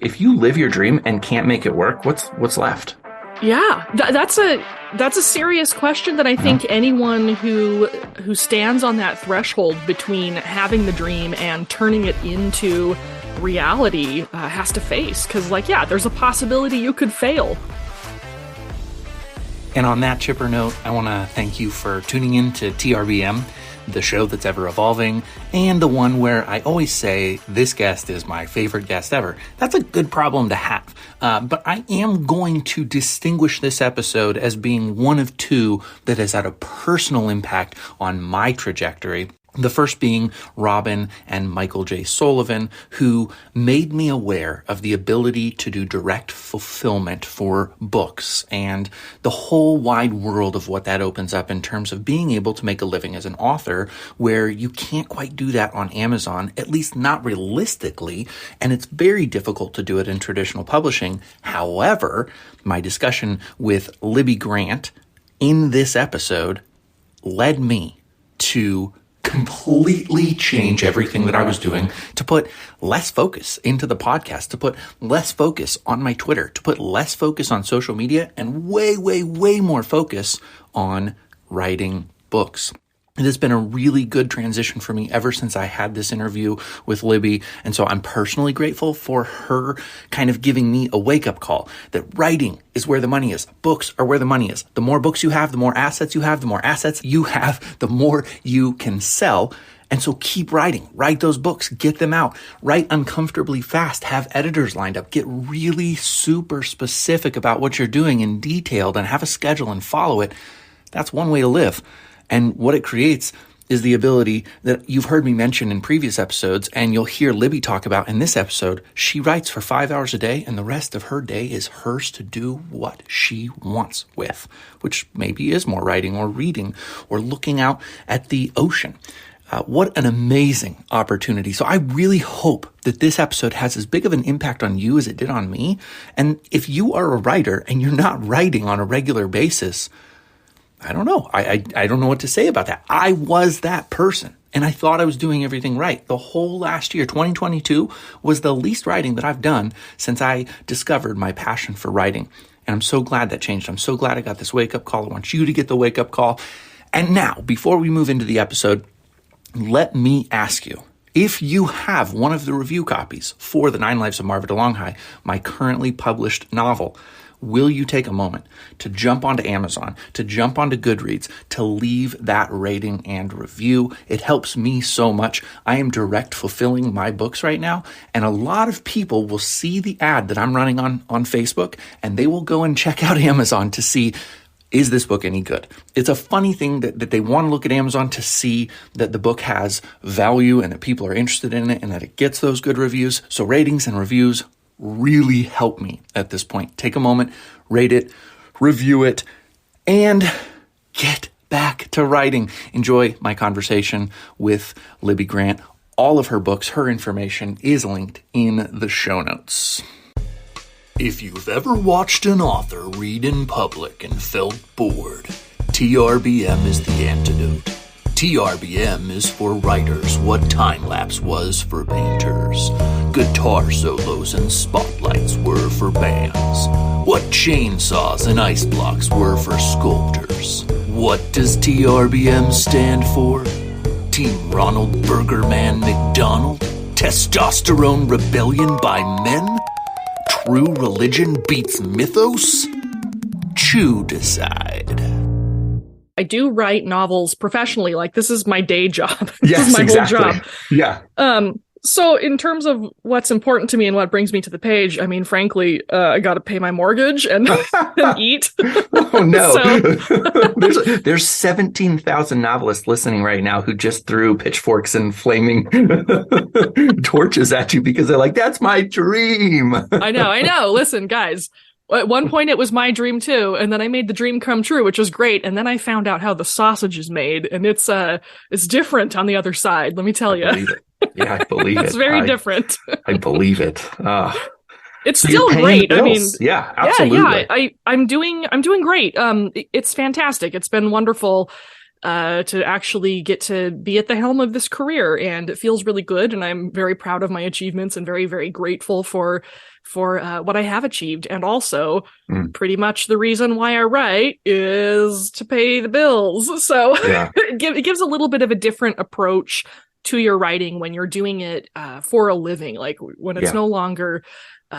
If you live your dream and can't make it work, what's left? Yeah, that's a serious question that I think anyone who stands on that threshold between having the dream and turning it into reality has to face. Because, there's a possibility you could fail. And on that chipper note, I want to thank you for tuning in to TRBM, the show that's ever evolving, and the one where I always say this guest is my favorite guest ever. That's a good problem to have. But I am going to distinguish this episode as being one of two that has had a personal impact on my trajectory. The first being Robin and Michael J. Sullivan, who made me aware of the ability to do direct fulfillment for books and the whole wide world of what that opens up in terms of being able to make a living as an author, where you can't quite do that on Amazon, at least not realistically, and it's very difficult to do it in traditional publishing. However, my discussion with Libbie Grant in this episode led me to completely change everything that I was doing, to put less focus into the podcast, to put less focus on my Twitter, to put less focus on social media, and way, way, way more focus on writing books. It has been a really good transition for me ever since I had this interview with Libbie. And so I'm personally grateful for her kind of giving me a wake-up call that writing is where the money is. Books are where the money is. The more books you have, the more assets you have, the more assets you have, the more you can sell. And so keep writing. Write those books. Get them out. Write uncomfortably fast. Have editors lined up. Get really super specific about what you're doing and detailed, and have a schedule and follow it. That's one way to live. And what it creates is the ability that you've heard me mention in previous episodes, and you'll hear Libbie talk about in this episode. She writes for 5 hours a day, and the rest of her day is hers to do what she wants with, which maybe is more writing or reading or looking out at the ocean. What an amazing opportunity. So I really hope that this episode has as big of an impact on you as it did on me. And if you are a writer and you're not writing on a regular basis, I don't know. I don't know what to say about that. I was that person, and I thought I was doing everything right. The whole last year, 2022, was the least writing that I've done since I discovered my passion for writing. And I'm so glad that changed. I'm so glad I got this wake-up call. I want you to get the wake-up call. And now, before we move into the episode, let me ask you, if you have one of the review copies for The 9 Lives of Marva DeLonghi, my currently published novel, will you take a moment to jump onto Amazon, to jump onto Goodreads, to leave that rating and review? It helps me so much. I am direct fulfilling my books right now, and a lot of people will see the ad that I'm running on Facebook, and they will go and check out Amazon to see, is this book any good? It's a funny thing that they want to look at Amazon to see that the book has value and that people are interested in it and that it gets those good reviews. So ratings and reviews really help me at this point. Take a moment, rate it, review it, and get back to writing. Enjoy my conversation with Libbie Grant. All of her books, her information is linked in the show notes. If you've ever watched an author read in public and felt bored, TRBM is the antidote. TRBM is for writers what time-lapse was for painters, guitar solos and spotlights were for bands, what chainsaws and ice blocks were for sculptors. What does TRBM stand for? Team Ronald Burger Man McDonald? Testosterone rebellion by men? True religion beats mythos? Chew decide. I do write novels professionally. Like, this is my day job. Yes, this is my exactly. whole job. Yeah. So in terms of what's important to me and what brings me to the page, I mean, frankly, I got to pay my mortgage and, and eat. Oh, no. There's 17,000 novelists listening right now who just threw pitchforks and flaming torches at you because they're like, that's my dream. I know. Listen, guys. At one point, it was my dream, too, and then I made the dream come true, which was great, and then I found out how the sausage is made, and it's different on the other side, let me tell you. I believe it. Yeah, I believe it. It's very different. I believe it. It's still great. I mean, yeah, absolutely. I'm doing great. It's fantastic. It's been wonderful. to actually get to be at the helm of this career. And it feels really good. And I'm very proud of my achievements and very, very grateful for what I have achieved. And also pretty much the reason why I write is to pay the bills. So it gives a little bit of a different approach to your writing when you're doing it for a living, like when it's no longer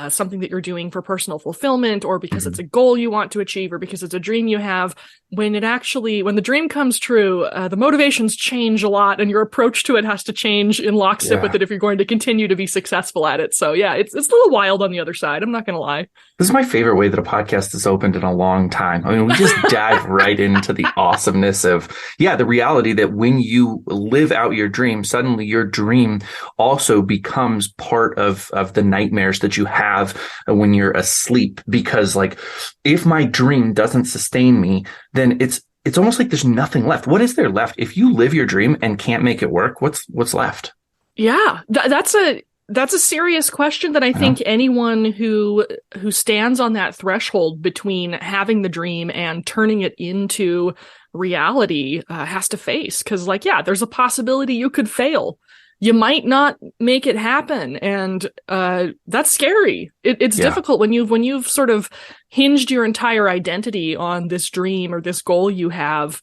something that you're doing for personal fulfillment or because it's a goal you want to achieve or because it's a dream you have. When the dream comes true, the motivations change a lot and your approach to it has to change in lockstep with it if you're going to continue to be successful at it. So yeah, it's a little wild on the other side. I'm not going to lie. This is my favorite way that a podcast has opened in a long time. I mean, we just dive right into the awesomeness of, the reality that when you live out your dream, suddenly your dream also becomes part of the nightmares that you have when you're asleep. Because like, if my dream doesn't sustain me, then it's almost like there's nothing left. What is there left? If you live your dream and can't make it work, what's left? Yeah, that's a serious question that I think anyone who stands on that threshold between having the dream and turning it into reality has to face. Because there's a possibility you could fail. You might not make it happen. And that's scary. It's difficult when you've sort of hinged your entire identity on this dream or this goal you have,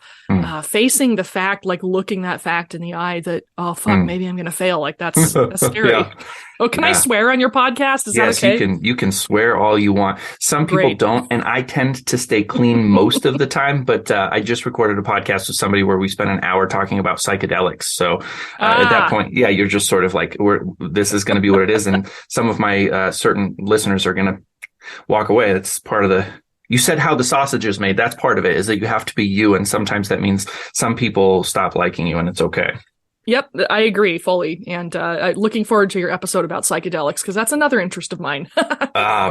facing the fact, like looking that fact in the eye that, oh, fuck, maybe I'm going to fail. Like that's scary. Oh, can I swear on your podcast? Is that okay? Yes, you can swear all you want. Some people don't, and I tend to stay clean most of the time, but I just recorded a podcast with somebody where we spent an hour talking about psychedelics. So at that point, you're just sort of like, this is going to be what it is. And some of my certain listeners are going to walk away. It's part of you said how the sausage is made. That's part of it, is that you have to be you. And sometimes that means some people stop liking you and it's okay. Yep, I agree fully. And looking forward to your episode about psychedelics, because that's another interest of mine.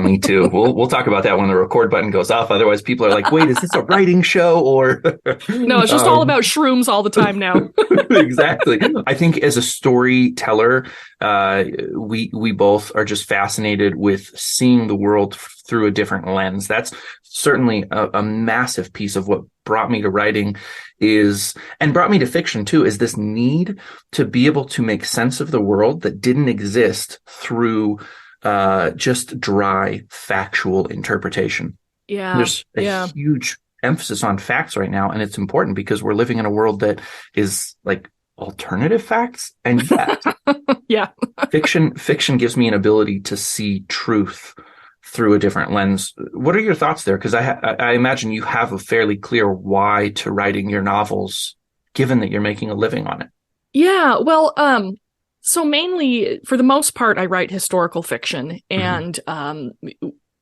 Me too. We'll talk about that when the record button goes off. Otherwise, people are like, wait, is this a writing show? Or no, it's just all about shrooms all the time now. Exactly. I think as a storyteller, we both are just fascinated with seeing the world through a different lens. That's certainly a massive piece of what brought me to writing and brought me to fiction too, is this need to be able to make sense of the world that didn't exist through just dry factual interpretation. Yeah. There's a huge emphasis on facts right now, and it's important because we're living in a world that is like alternative facts, and yet fiction gives me an ability to see truth through a different lens. What are your thoughts there? Because I imagine you have a fairly clear why to writing your novels, given that you're making a living on it. Yeah, well, so mainly, for the most part, I write historical fiction, and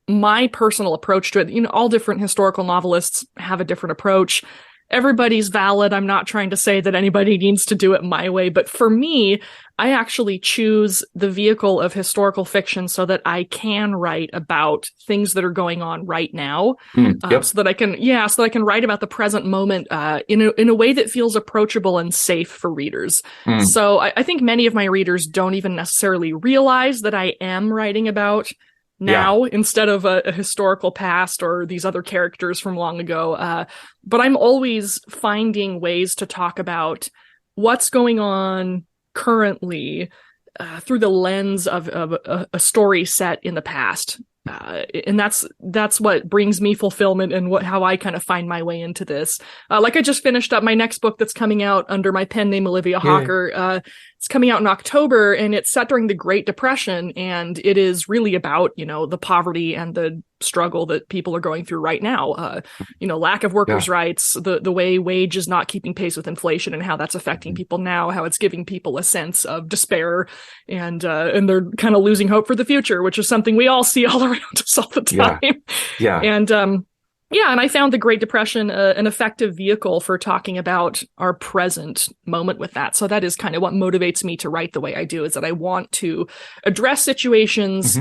my personal approach to it, all different historical novelists have a different approach. Everybody's valid. I'm not trying to say that anybody needs to do it my way, but for me, I actually choose the vehicle of historical fiction so that I can write about things that are going on right now, so that I can write about the present moment in a way that feels approachable and safe for readers. So I think many of my readers don't even necessarily realize that I am writing about now instead of a historical past or these other characters from long ago. But I'm always finding ways to talk about what's going on currently through the lens of a story set in the past. And that's what brings me fulfillment and how I kind of find my way into this. Like I just finished up my next book that's coming out under my pen name, Olivia Hawker. It's coming out in October, and it's set during the Great Depression. And it is really about, the poverty and the struggle that people are going through right now. Lack of workers' rights, the way wage is not keeping pace with inflation and how that's affecting people now, how it's giving people a sense of despair and they're kind of losing hope for the future, which is something we all see all around us all the time. And I found the Great Depression an effective vehicle for talking about our present moment with that. So that is kind of what motivates me to write the way I do, is that I want to address situations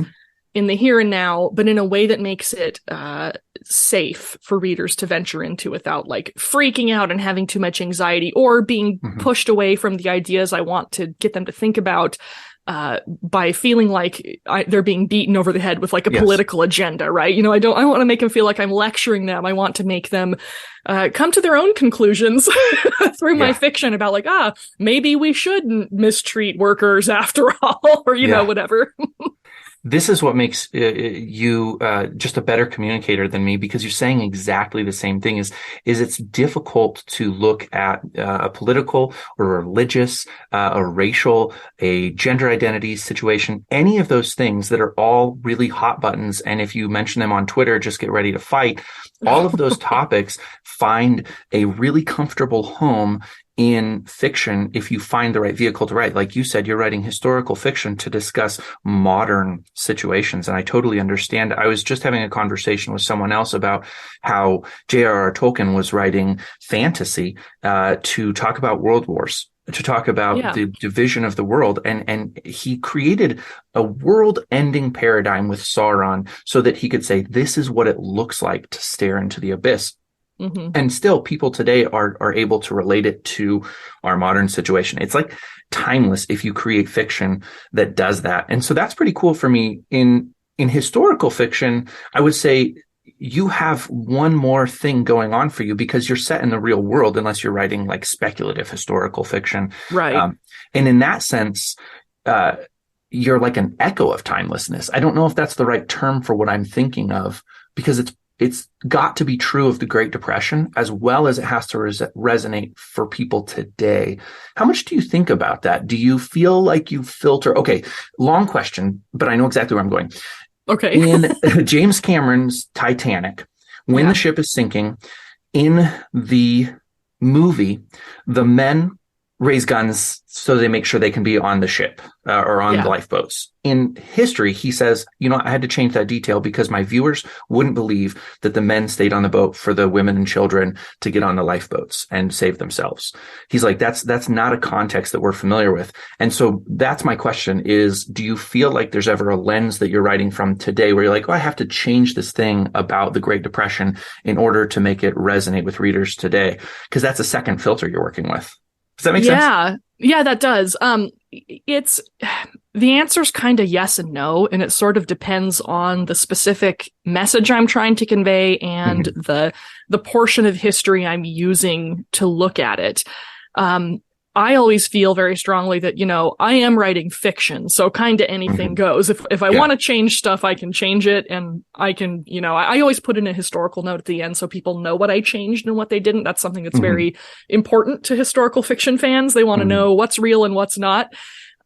in the here and now, but in a way that makes it safe for readers to venture into without like freaking out and having too much anxiety or being pushed away from the ideas I want to get them to think about. by feeling like they're being beaten over the head with like a Yes. political agenda, right? I don't want to make them feel like I'm lecturing them. I want to make them come to their own conclusions through my fiction about like, maybe we shouldn't mistreat workers after all, or, whatever. This is what makes you just a better communicator than me, because you're saying exactly the same thing. Is it's difficult to look at a political or religious, a racial, a gender identity situation, any of those things that are all really hot buttons. And if you mention them on Twitter, just get ready to fight. All of those topics find a really comfortable home in fiction if you find the right vehicle to write. Like you said, you're writing historical fiction to discuss modern situations, and I totally understand. I was just having a conversation with someone else about how J.R.R. Tolkien was writing fantasy to talk about world wars, to talk about the division of the world, and he created a world-ending paradigm with Sauron so that he could say, this is what it looks like to stare into the abyss. Mm-hmm. And still, people today are able to relate it to our modern situation. It's like timeless if you create fiction that does that. And so that's pretty cool for me. In historical fiction, I would say you have one more thing going on for you because you're set in the real world, unless you're writing like speculative historical fiction. Right. And in that sense, you're like an echo of timelessness. I don't know if that's the right term for what I'm thinking of, because it's got to be true of the Great Depression as well as it has to resonate for people today. How much do you think about that? Do you feel like you filter? Okay, long question, but I know exactly where I'm going. Okay. In James Cameron's Titanic, when the ship is sinking, in the movie, the men raise guns so they make sure they can be on the ship or on the lifeboats. In history, he says, I had to change that detail because my viewers wouldn't believe that the men stayed on the boat for the women and children to get on the lifeboats and save themselves. He's like, that's not a context that we're familiar with. And so that's my question is, do you feel like there's ever a lens that you're writing from today where you're like, I have to change this thing about the Great Depression in order to make it resonate with readers today? Because that's a second filter you're working with. Does that make sense? Yeah, that does. It's the answer's kind of yes and no, and it sort of depends on the specific message I'm trying to convey and the portion of history I'm using to look at it. I always feel very strongly that, I am writing fiction, so kind of anything goes. If I want to change stuff, I can change it, and I can, I always put in a historical note at the end so people know what I changed and what they didn't. That's something that's very important to historical fiction fans. They want to know what's real and what's not.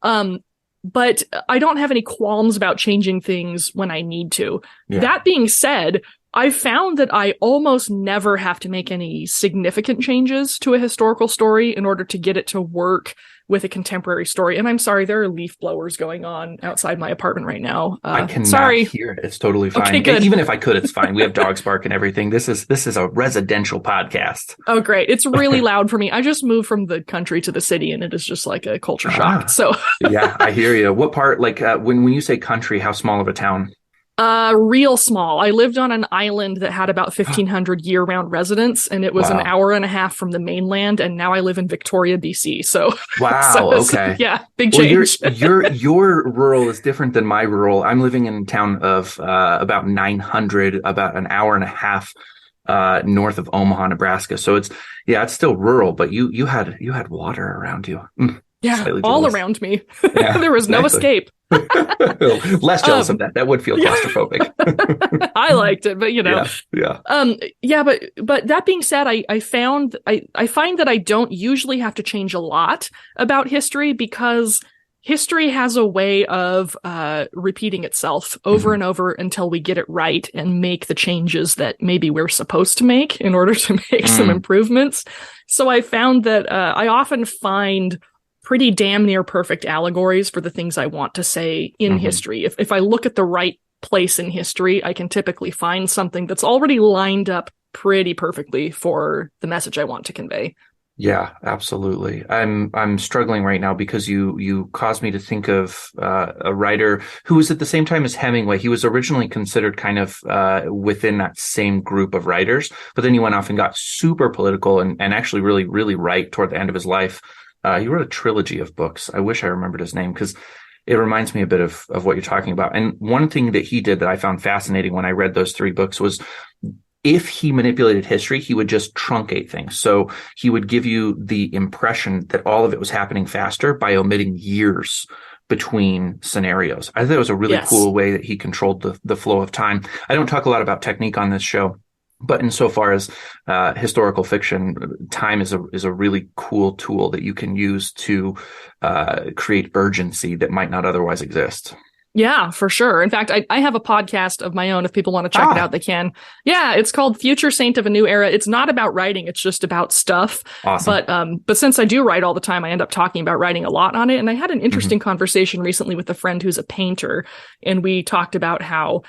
But I don't have any qualms about changing things when I need to. Yeah. That being said, I've found that I almost never have to make any significant changes to a historical story in order to get it to work with a contemporary story. And I'm sorry, there are leaf blowers going on outside my apartment right now. I cannot hear it. It's totally fine. Okay, good. Even if I could, it's fine. We have dogs bark and everything. This is a residential podcast. Oh, great. It's really loud for me. I just moved from the country to the city, and it is just like a culture shock. So yeah, I hear you. What part, like when you say country, how small of a town? Real small. I lived on an island that had about 1,500 year-round residents, and it was an hour and a half from the mainland. And now I live in Victoria, BC. So wow, okay, yeah, big change. Your rural is different than my rural. I'm living in a town of about 900, about an hour and a half north of Omaha, Nebraska. So it's still rural, but you had water around you. Yeah, all around me. Yeah, there was no escape. Less jealous of that. That would feel claustrophobic. I liked it, but but that being said, I find that I don't usually have to change a lot about history because history has a way of repeating itself over and over until we get it right and make the changes that maybe we're supposed to make in order to make some improvements. So I found that I often find pretty damn near perfect allegories for the things I want to say in history. If I look at the right place in history, I can typically find something that's already lined up pretty perfectly for the message I want to convey. Yeah, absolutely. I'm struggling right now because you caused me to think of a writer who was at the same time as Hemingway. He was originally considered kind of within that same group of writers, but then he went off and got super political and actually really, really right toward the end of his life. He wrote a trilogy of books. I wish I remembered his name because it reminds me a bit of what you're talking about. And one thing that he did that I found fascinating when I read those 3 books was, if he manipulated history, he would just truncate things. So he would give you the impression that all of it was happening faster by omitting years between scenarios. I thought it was a really cool way that he controlled the flow of time. I don't talk a lot about technique on this show, but insofar as historical fiction, time is a really cool tool that you can use to create urgency that might not otherwise exist. Yeah, for sure. In fact, I have a podcast of my own. If people want to check it out, they can. Yeah, it's called Future Saint of a New Era. It's not about writing. It's just about stuff. Awesome. But since I do write all the time, I end up talking about writing a lot on it. And I had an interesting conversation recently with a friend who's a painter. And we talked about how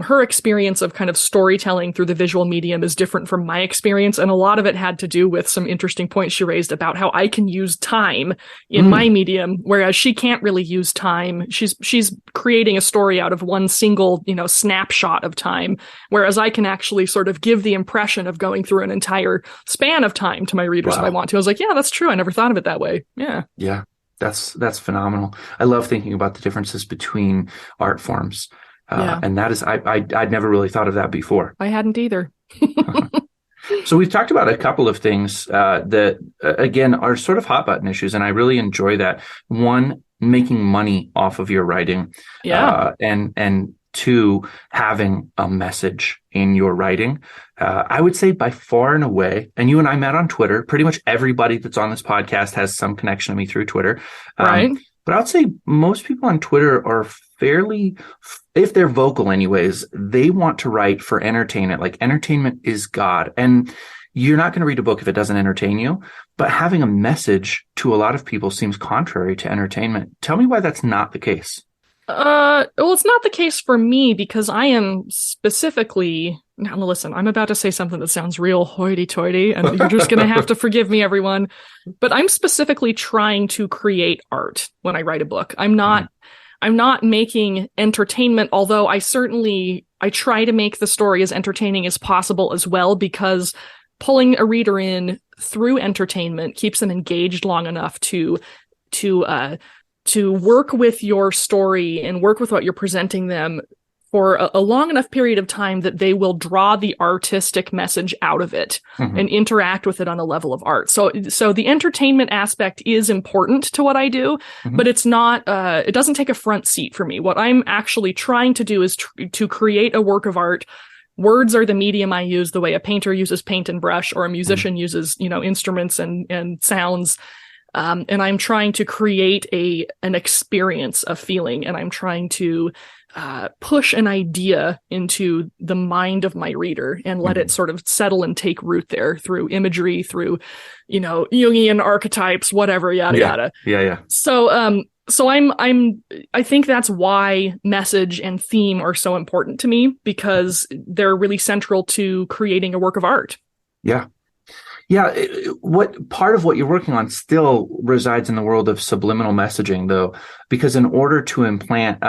her experience of kind of storytelling through the visual medium is different from my experience. And a lot of it had to do with some interesting points she raised about how I can use time in my medium, whereas she can't really use time. She's creating a story out of one single, snapshot of time, whereas I can actually sort of give the impression of going through an entire span of time to my readers if I want to. I was like, yeah, that's true. I never thought of it that way. Yeah. Yeah. That's phenomenal. I love thinking about the differences between art forms. And that is, I'd never really thought of that before. I hadn't either. So we've talked about a couple of things that, again, are sort of hot button issues. And I really enjoy that. One, making money off of your writing. Yeah. And 2, having a message in your writing. I would say by far and away, and you and I met on Twitter, pretty much everybody that's on this podcast has some connection to me through Twitter. Right. But I would say most people on Twitter are fairly, if they're vocal anyways, they want to write for entertainment. Like, entertainment is God. And you're not going to read a book if it doesn't entertain you. But having a message to a lot of people seems contrary to entertainment. Tell me why that's not the case. Well, it's not the case for me because I am specifically... Now, listen, I'm about to say something that sounds real hoity-toity, and you're just going to have to forgive me, everyone. But I'm specifically trying to create art when I write a book. I'm not making entertainment, although I try to make the story as entertaining as possible as well, because pulling a reader in through entertainment keeps them engaged long enough to work with your story and work with what you're presenting them for a long enough period of time that they will draw the artistic message out of it and interact with it on a level of art. So the entertainment aspect is important to what I do, but it's not, it doesn't take a front seat for me. What I'm actually trying to do is to create a work of art. Words are the medium I use, the way a painter uses paint and brush, or a musician uses, instruments and sounds. And I'm trying to create an experience, a feeling, and I'm trying to push an idea into the mind of my reader and let it sort of settle and take root there through imagery, through, Jungian archetypes, whatever, yada, yada. Yeah. So I think that's why message and theme are so important to me, because they're really central to creating a work of art. Yeah. Yeah, what part of what you're working on still resides in the world of subliminal messaging, though, because in order to implant,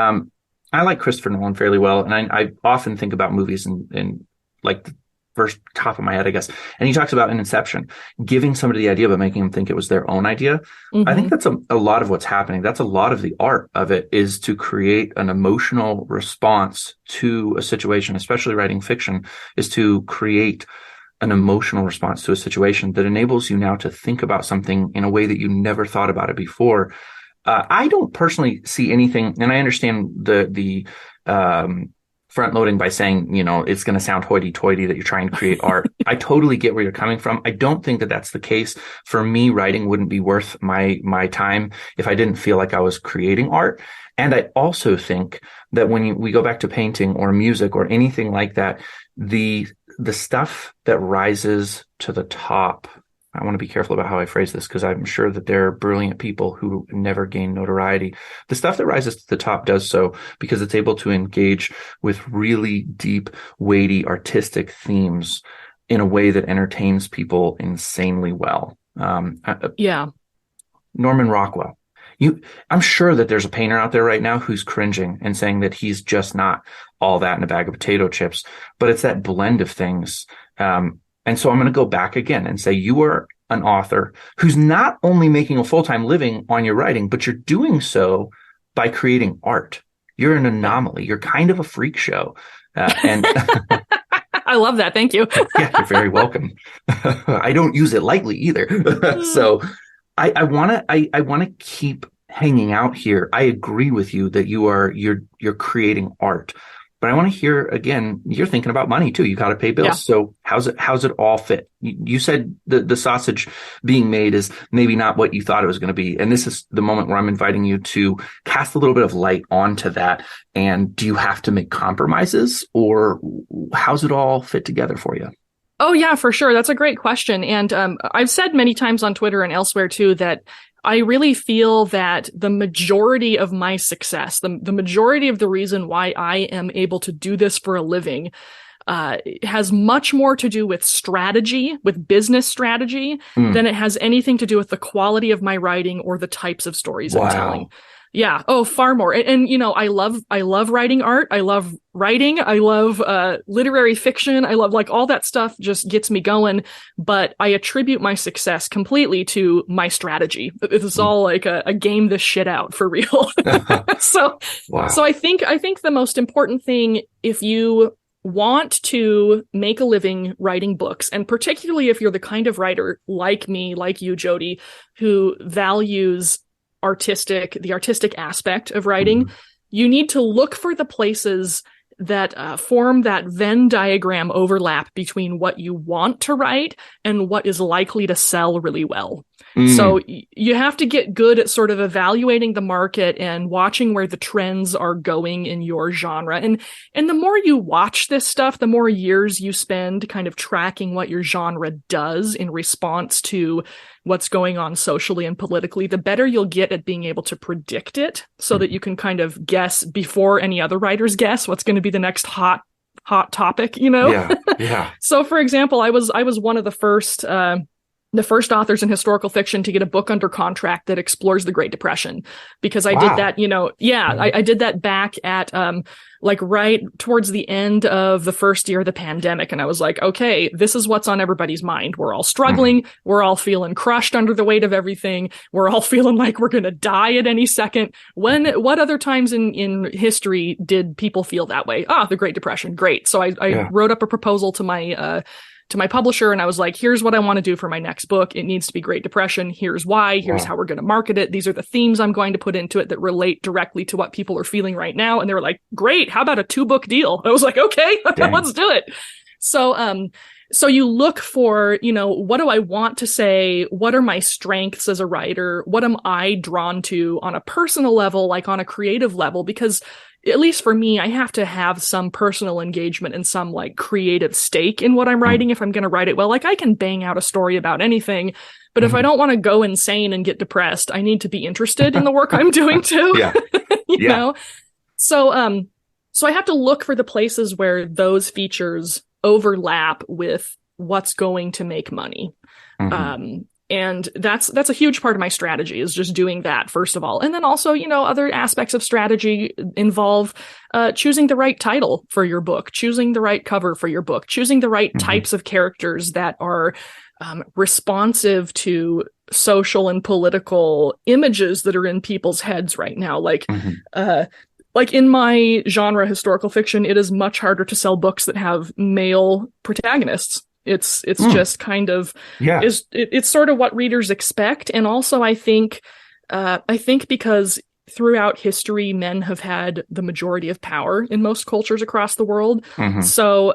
I like Christopher Nolan fairly well, and I often think about movies in like the first top of my head, I guess. And he talks about in Inception, giving somebody the idea but making them think it was their own idea. I think that's a lot of what's happening. That's a lot of the art of it, is to create an emotional response to a situation, especially writing fiction, is to create an emotional response to a situation that enables you now to think about something in a way that you never thought about it before. I don't personally see anything, and I understand the front loading by saying, it's going to sound hoity-toity that you're trying to create art. I totally get where you're coming from. I don't think that that's the case. For me, writing wouldn't be worth my time if I didn't feel like I was creating art. And I also think that when we go back to painting or music or anything like that, the stuff that rises to the top, I want to be careful about how I phrase this because I'm sure that there are brilliant people who never gain notoriety. The stuff that rises to the top does so because it's able to engage with really deep, weighty, artistic themes in a way that entertains people insanely well. Norman Rockwell. I'm sure that there's a painter out there right now who's cringing and saying that he's just not all that in a bag of potato chips, but it's that blend of things. And so I'm going to go back again and say you are an author who's not only making a full-time living on your writing, but you're doing so by creating art. You're an anomaly. You're kind of a freak show. And I love that. Thank you. yeah, you're very welcome. I don't use it lightly either. So I want to keep hanging out here. I agree with you that you're creating art. But I want to hear again, you're thinking about money too. You got to pay bills. Yeah. So how's it all fit? You said the sausage being made is maybe not what you thought it was going to be. And this is the moment where I'm inviting you to cast a little bit of light onto that. And do you have to make compromises, or how's it all fit together for you? Oh, yeah, for sure. That's a great question. And I've said many times on Twitter and elsewhere too that I really feel that the majority of my success, the majority of the reason why I am able to do this for a living, has much more to do with strategy, with business strategy, than it has anything to do with the quality of my writing or the types of stories I'm telling. Yeah. Oh, far more. And you know, I love writing art. I love writing. I love literary fiction. I love, like, all that stuff just gets me going. But I attribute my success completely to my strategy. It's all like a game this shit out for real. So I think the most important thing, if you want to make a living writing books, and particularly if you're the kind of writer like me, like you, Jody, who values the artistic aspect of writing, you need to look for the places that form that Venn diagram overlap between what you want to write and what is likely to sell really well. So you have to get good at sort of evaluating the market and watching where the trends are going in your genre. And the more you watch this stuff, the more years you spend kind of tracking what your genre does in response to what's going on socially and politically, the better you'll get at being able to predict it, so that you can kind of guess before any other writers guess what's going to be the next hot topic, you know? Yeah. So for example, I was one of the first authors in historical fiction to get a book under contract that explores the Great Depression, because I did that, I did that back at, like right towards the end of the first year of the pandemic. And I was like, okay, this is what's on everybody's mind. We're all struggling. We're all feeling crushed under the weight of everything. We're all feeling like we're going to die at any second. What other times in history did people feel that way? The Great Depression. Great. So I wrote up a proposal to my publisher, and I was like, here's what I want to do for my next book. It needs to be Great Depression. Here's why. Here's how we're going to market it. These are the themes I'm going to put into it that relate directly to what people are feeling right now. And they were like, great. How about a 2-book deal? I was like, okay, let's do it. So you look for, what do I want to say? What are my strengths as a writer? What am I drawn to on a personal level, like on a creative level? Because at least for me, I have to have some personal engagement and some like creative stake in what I'm writing if I'm going to write it well. Like, I can bang out a story about anything, but if I don't want to go insane and get depressed, I need to be interested in the work I'm doing too. you know? So I have to look for the places where those features overlap with what's going to make money. And that's a huge part of my strategy, is just doing that, first of all. And then also, other aspects of strategy involve choosing the right title for your book, choosing the right cover for your book, choosing the right types of characters that are responsive to social and political images that are in people's heads right now. Like in my genre, historical fiction, it is much harder to sell books that have male protagonists. It's just kind of, it's sort of what readers expect. And also I think because throughout history, men have had the majority of power in most cultures across the world. So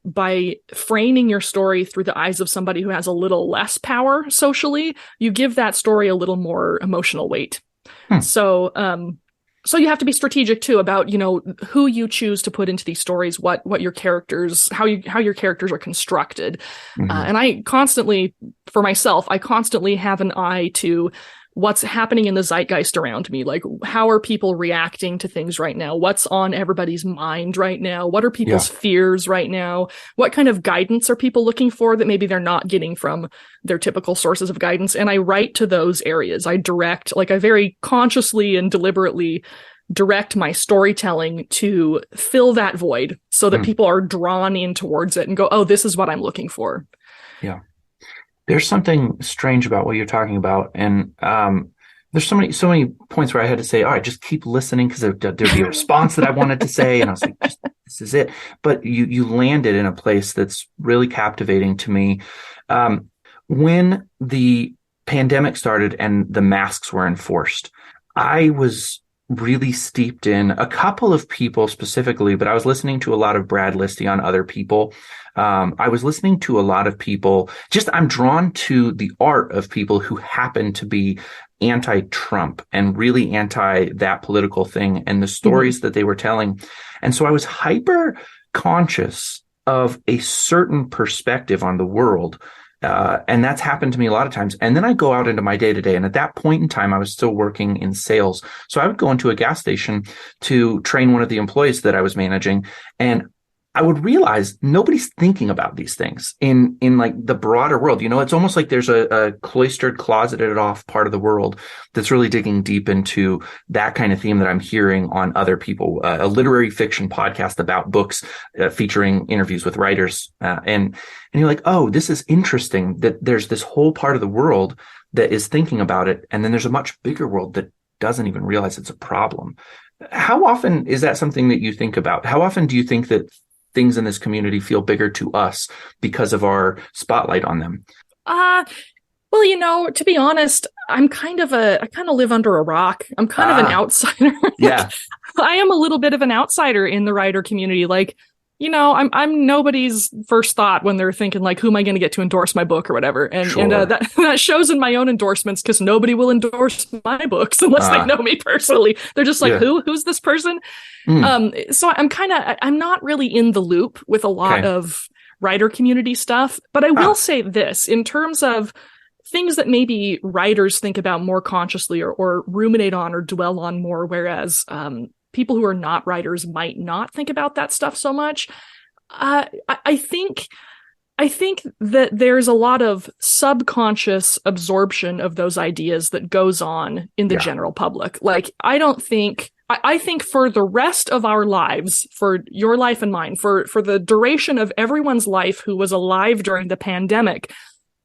by framing your story through the eyes of somebody who has a little less power socially, you give that story a little more emotional weight. So you have to be strategic too about, who you choose to put into these stories, what your characters, how your characters are constructed. And I constantly have an eye to what's happening in the zeitgeist around me. Like, how are people reacting to things right now? What's on everybody's mind right now? What are people's fears right now? What kind of guidance are people looking for that maybe they're not getting from their typical sources of guidance? And I write to those areas. I very consciously and deliberately direct my storytelling to fill that void so that people are drawn in towards it and go, oh, this is what I'm looking for. Yeah. There's something strange about what you're talking about. And there's so many points where I had to say, all right, just keep listening, because there'd be a response that I wanted to say. And I was like, this is it. But you landed in a place that's really captivating to me. When the pandemic started and the masks were enforced, I was really steeped in a couple of people specifically, but I was listening to a lot of Brad Listy on other people. I was listening to a lot of people. I'm drawn to the art of people who happen to be anti-Trump and really anti that political thing and the stories that they were telling. And so I was hyper conscious of a certain perspective on the world. And that's happened to me a lot of times. And then I go out into my day to day. And at that point in time, I was still working in sales. So I would go into a gas station to train one of the employees that I was managing. And I would realize nobody's thinking about these things in like the broader world. It's almost like there's a cloistered, closeted off part of the world that's really digging deep into that kind of theme that I'm hearing on other people, a literary fiction podcast about books, featuring interviews with writers. And you're like, oh, this is interesting that there's this whole part of the world that is thinking about it. And then there's a much bigger world that doesn't even realize it's a problem. How often is that something that you think about? How often do you think that things in this community feel bigger to us because of our spotlight on them? Well, to be honest, I kind of live under a rock. I'm kind of an outsider. Yeah. I am a little bit of an outsider in the writer community. I'm nobody's first thought when they're thinking like, who am I going to get to endorse my book or whatever? And Sure. and that shows in my own endorsements, because nobody will endorse my books unless they know me personally. They're just like, who's this person? So I'm not really in the loop with a lot of writer community stuff, but I will say this in terms of things that maybe writers think about more consciously or ruminate on or dwell on more, whereas people who are not writers might not think about that stuff so much. I think that there's a lot of subconscious absorption of those ideas that goes on in the general public. Like, I think for the rest of our lives, for your life and mine, for the duration of everyone's life who was alive during the pandemic,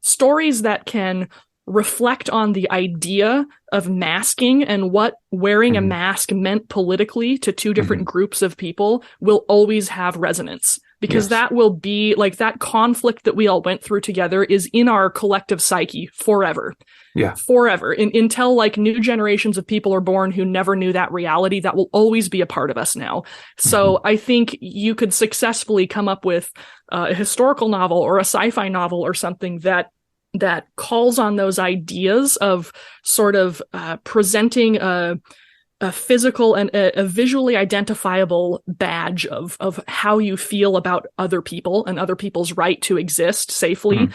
stories that can reflect on the idea of masking and what wearing a mask meant politically to two different groups of people will always have resonance, because that will be like that conflict that we all went through together is in our collective psyche forever. Yeah. Forever. Until like new generations of people are born who never knew that reality, that will always be a part of us now. So I think you could successfully come up with a historical novel or a sci-fi novel or something that calls on those ideas of sort of presenting a physical and a visually identifiable badge of how you feel about other people and other people's right to exist safely,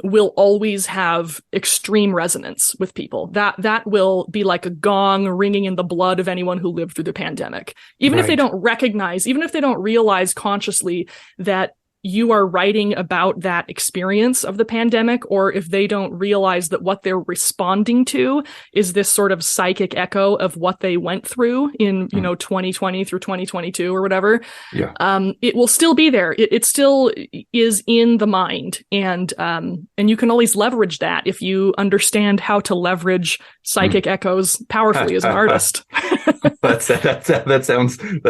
will always have extreme resonance with people. That will be like a gong ringing in the blood of anyone who lived through the pandemic. Even if they don't realize consciously that you are writing about that experience of the pandemic, or if they don't realize that what they're responding to is this sort of psychic echo of what they went through in, 2020 through 2022 or whatever, it will still be there. It still is in the mind. And you can always leverage that if you understand how to leverage psychic echoes powerfully as an artist. That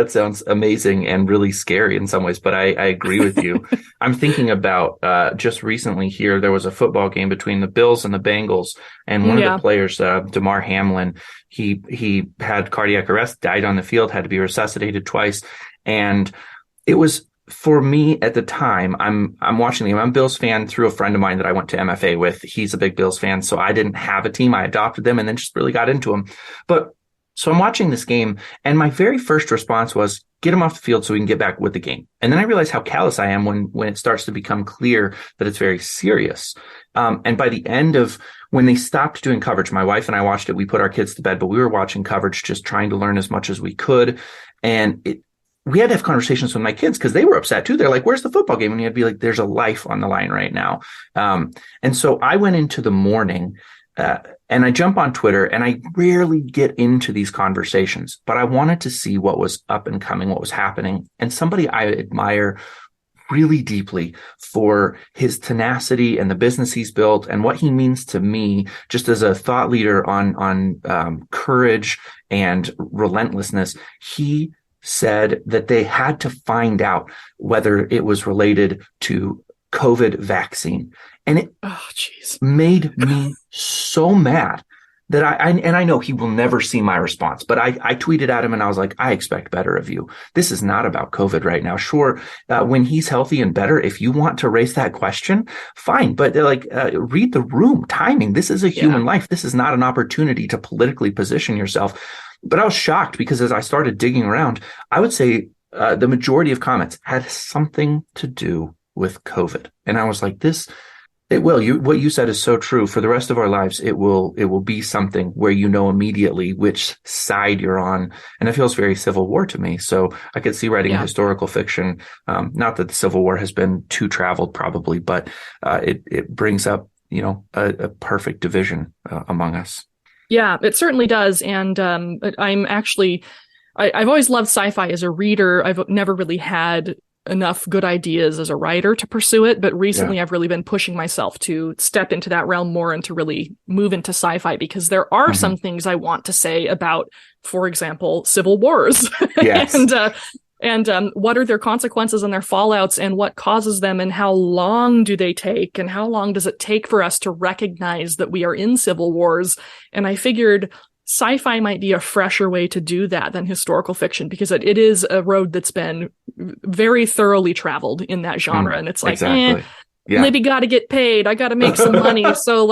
sounds amazing and really scary in some ways, but I agree with you. I'm thinking about just recently here, there was a football game between the Bills and the Bengals, and one of the players, Damar Hamlin, he had cardiac arrest, died on the field, had to be resuscitated twice. And it was, for me at the time, I'm watching the game. I'm a Bills fan through a friend of mine that I went to MFA with. He's a big Bills fan, so I didn't have a team. I adopted them and then just really got into them. So I'm watching this game, and my very first response was, get him off the field so we can get back with the game. And then I realized how callous I am when it starts to become clear that it's very serious. And by the end of when they stopped doing coverage, my wife and I watched it. We put our kids to bed, but we were watching coverage, just trying to learn as much as we could. And we had to have conversations with my kids because they were upset too. They're like, where's the football game? And you had to be like, there's a life on the line right now. And so I went into the morning and I jump on Twitter, and I rarely get into these conversations, but I wanted to see what was up and coming, what was happening. And somebody I admire really deeply for his tenacity and the business he's built and what he means to me just as a thought leader on courage and relentlessness. He said that they had to find out whether it was related to COVID vaccine. And it made me so mad that I know he will never see my response, but I tweeted at him and I was like, I expect better of you. This is not about COVID right now. Sure. When he's healthy and better, if you want to raise that question, fine. But read the room, timing. This is a human life. This is not an opportunity to politically position yourself. But I was shocked because as I started digging around, I would say the majority of comments had something to do with COVID. And I was like, what you said is so true. For the rest of our lives, it will be something where you know immediately which side you're on. And it feels very Civil War to me. So I could see writing a historical fiction. Not that the Civil War has been too traveled probably, but it brings up, a perfect division among us. Yeah, it certainly does. And I've always loved sci-fi as a reader. I've never really had enough good ideas as a writer to pursue it. But recently I've really been pushing myself to step into that realm more and to really move into sci-fi because there are some things I want to say about, for example, civil wars. Yes. and what are their consequences and their fallouts and what causes them and how long do they take and how long does it take for us to recognize that we are in civil wars? And I figured sci-fi might be a fresher way to do that than historical fiction because it is a road that's been very thoroughly traveled in that genre. And it's like, Libbie got to get paid. I got to make some money. So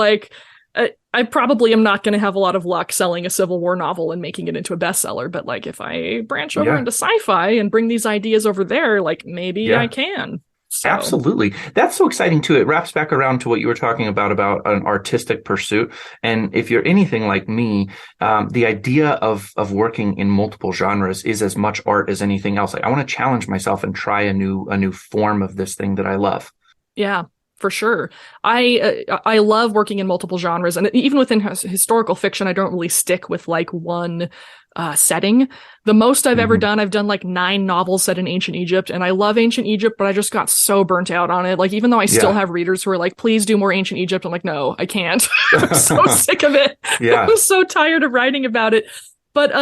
I probably am not going to have a lot of luck selling a Civil War novel and making it into a bestseller. But if I branch over into sci-fi and bring these ideas over there, maybe I can. So. Absolutely. That's so exciting too. It wraps back around to what you were talking about an artistic pursuit. And if you're anything like me, the idea of working in multiple genres is as much art as anything else. I want to challenge myself and try a new form of this thing that I love. Yeah. For sure. I love working in multiple genres. And even within historical fiction, I don't really stick with one setting. The most I've ever done, I've done 9 novels set in ancient Egypt. And I love ancient Egypt, but I just got so burnt out on it. Even though I still have readers who are like, please do more ancient Egypt. I'm like, no, I can't. I'm so sick of it. I'm so tired of writing about it. But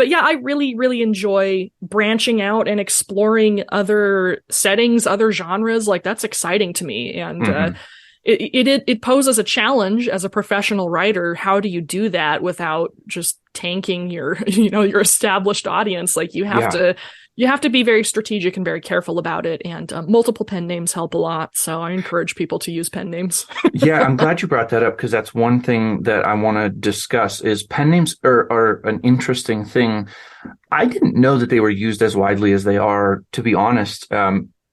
yeah, I really, really enjoy branching out and exploring other settings, other genres. That's exciting to me. And it poses a challenge as a professional writer. How do you do that without just tanking your established audience? You have to be very strategic and very careful about it. And multiple pen names help a lot. So I encourage people to use pen names. Yeah, I'm glad you brought that up because that's one thing that I want to discuss is pen names are an interesting thing. I didn't know that they were used as widely as they are, to be honest.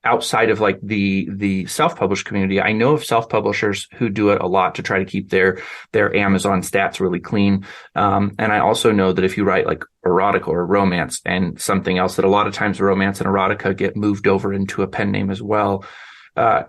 Outside of the self-published community, I know of self-publishers who do it a lot to try to keep their Amazon stats really clean. And I also know that if you write erotica or romance and something else, that a lot of times romance and erotica get moved over into a pen name as well. I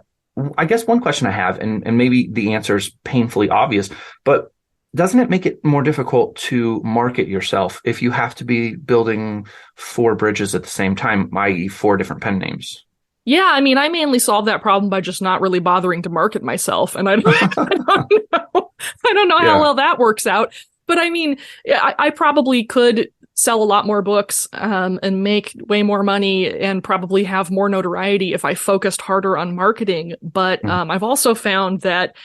guess one question I have, and maybe the answer is painfully obvious, but doesn't it make it more difficult to market yourself if you have to be building 4 bridges at the same time, i.e. 4 different pen names? Yeah, I mainly solve that problem by just not really bothering to market myself. And I don't know how well that works out. But I probably could sell a lot more books and make way more money and probably have more notoriety if I focused harder on marketing. But I've also found that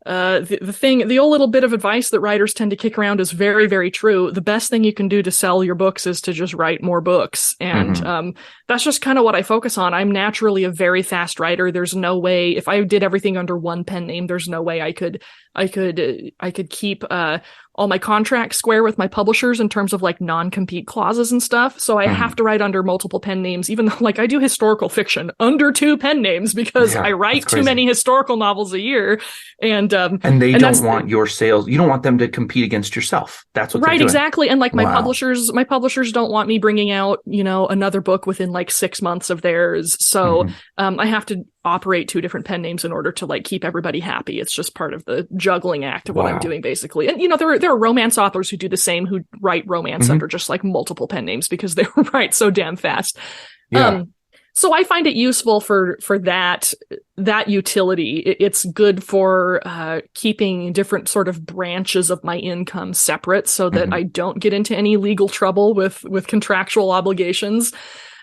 the old little bit of advice that writers tend to kick around is very, very true. The best thing you can do to sell your books is to just write more books. And that's just kind of what I focus on. I'm naturally a very fast writer. There's no way, if I did everything under one pen name, there's no way I could keep all my contracts square with my publishers in terms of non-compete clauses and stuff. So I have to write under multiple pen names, even though I do historical fiction under 2 pen names because I write too many historical novels a year. And they don't want your sales. You don't want them to compete against yourself. That's what they're doing. Exactly. And my publishers don't want me bringing out, another book within 6 months of theirs. So I have to operate 2 different pen names in order to keep everybody happy. It's just part of the juggling act of what I'm doing basically. And there are romance authors who do the same, who write romance under just multiple pen names because they write so damn fast. So I find it useful for that utility. It's good for keeping different sort of branches of my income separate so that I don't get into any legal trouble with contractual obligations.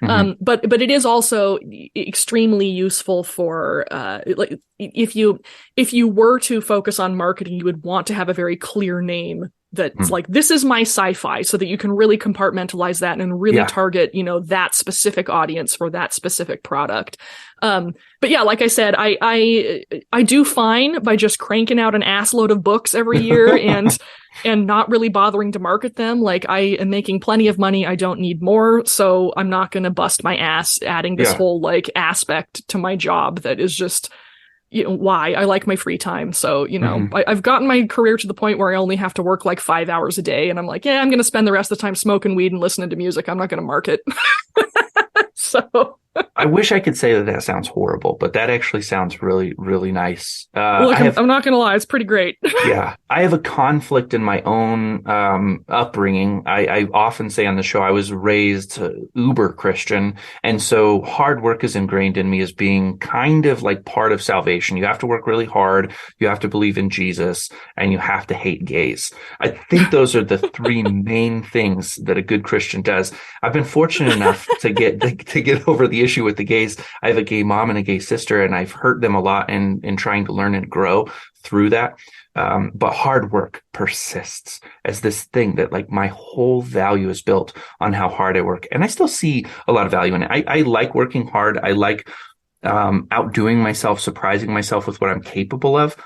But it is also extremely useful for like if you were to focus on marketing, you would want to have a very clear name that's like, this is my sci-fi, so that you can really compartmentalize that and really target, that specific audience for that specific product. But yeah, like I said, I do fine by just cranking out an ass load of books every year and not really bothering to market them. Like, I am making plenty of money. I don't need more. So I'm not going to bust my ass adding this whole like aspect to my job that is just, why I like my free time. So, I've gotten my career to the point where I only have to work like 5 hours a day. And I'm like, I'm going to spend the rest of the time smoking weed and listening to music. I'm not going to market. So I wish I could say that sounds horrible, but that actually sounds really, really nice. Look, I'm not going to lie. It's pretty great. Yeah. I have a conflict in my own upbringing. I often say on the show, I was raised uber Christian. And so hard work is ingrained in me as being kind of like part of salvation. You have to work really hard. You have to believe in Jesus, and you have to hate gays. I think those are the three main things that a good Christian does. I've been fortunate enough to get over the issue with the gays. I have a gay mom and a gay sister, and I've hurt them a lot in trying to learn and grow through that. But hard work persists as this thing that like my whole value is built on how hard I work. And I still see a lot of value in it. I like working hard. I like outdoing myself, surprising myself with what I'm capable of.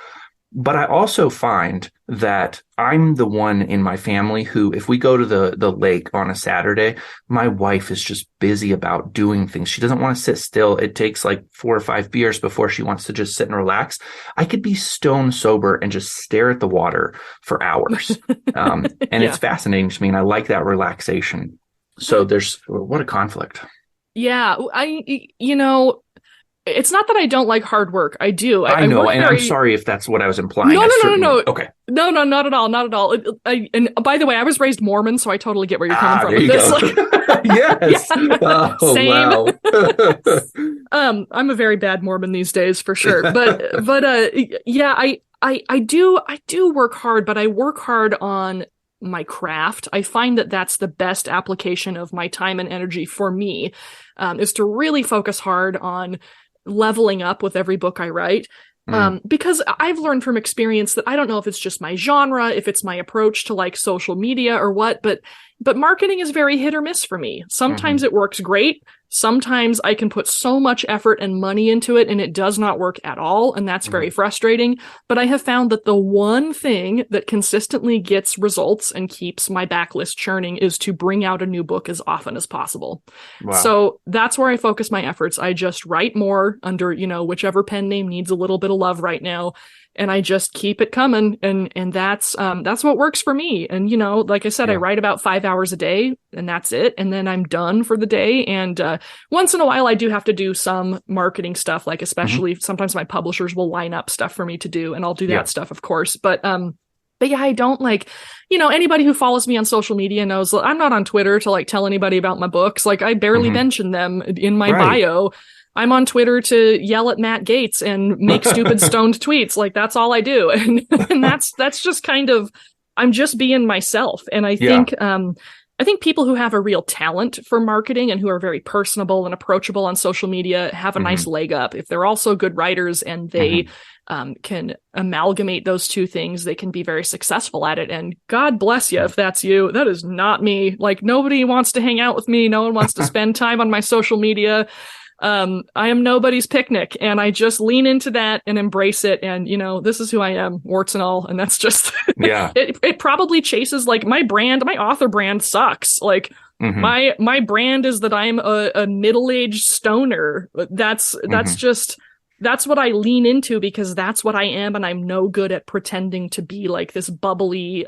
But I also find that I'm the one in my family who, if we go to the lake on a Saturday, my wife is just busy about doing things. She doesn't want to sit still. It takes like 4 or 5 beers before she wants to just sit and relax. I could be stone sober and just stare at the water for hours. And it's fascinating to me. And I like that relaxation. So what a conflict. Yeah. It's not that I don't like hard work. I do. I know, and I'm sorry if that's what I was implying. No. Okay. No, not at all. Not at all. And by the way, I was raised Mormon, so I totally get where you're coming from with this. Yes. Yeah. Oh, Same. Wow. I'm a very bad Mormon these days, for sure. But yeah, I do work hard, but I work hard on my craft. I find that that's the best application of my time and energy for me, is to really focus hard on leveling up with every book I write. Because I've learned from experience that I don't know if it's just my genre, if it's my approach to like social media or what, but marketing is very hit or miss for me. Sometimes it works great. Sometimes I can put so much effort and money into it and it does not work at all. And that's very frustrating. But I have found that the one thing that consistently gets results and keeps my backlist churning is to bring out a new book as often as possible. Wow. So that's where I focus my efforts. I just write more under, whichever pen name needs a little bit of love right now. And I just keep it coming. And that's what works for me. And, like I said, I write about 5 hours a day and that's it. And then I'm done for the day. And once in a while, I do have to do some marketing stuff, like especially sometimes my publishers will line up stuff for me to do, and I'll do that stuff, of course. But yeah, I don't like, anybody who follows me on social media knows I'm not on Twitter to like tell anybody about my books. Like I barely mention them in my bio. I'm on Twitter to yell at Matt Gaetz and make stupid stoned tweets. Like that's all I do. And that's just kind of, I'm just being myself. And I think people who have a real talent for marketing and who are very personable and approachable on social media have a nice leg up. If they're also good writers and they can amalgamate those two things, they can be very successful at it. And God bless you if that's you. That is not me. Like nobody wants to hang out with me. No one wants to spend time on my social media. I am nobody's picnic, and I just lean into that and embrace it. And, this is who I am, warts and all. And that's just, it probably chases like my author brand sucks. Like my brand is that I'm a middle-aged stoner. That's what I lean into because that's what I am. And I'm no good at pretending to be like this bubbly,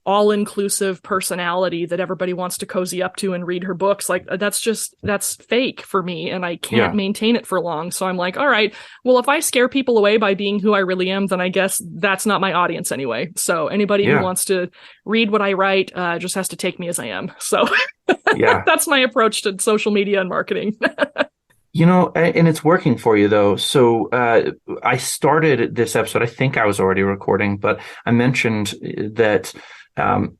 all-inclusive personality that everybody wants to cozy up to and read her books. Like that's fake for me. And I can't maintain it for long. So I'm like, all right, well, if I scare people away by being who I really am, then I guess that's not my audience anyway. So anybody who wants to read what I write, just has to take me as I am. So that's my approach to social media and marketing. And it's working for you though. So I started this episode. I think I was already recording, but I mentioned that um,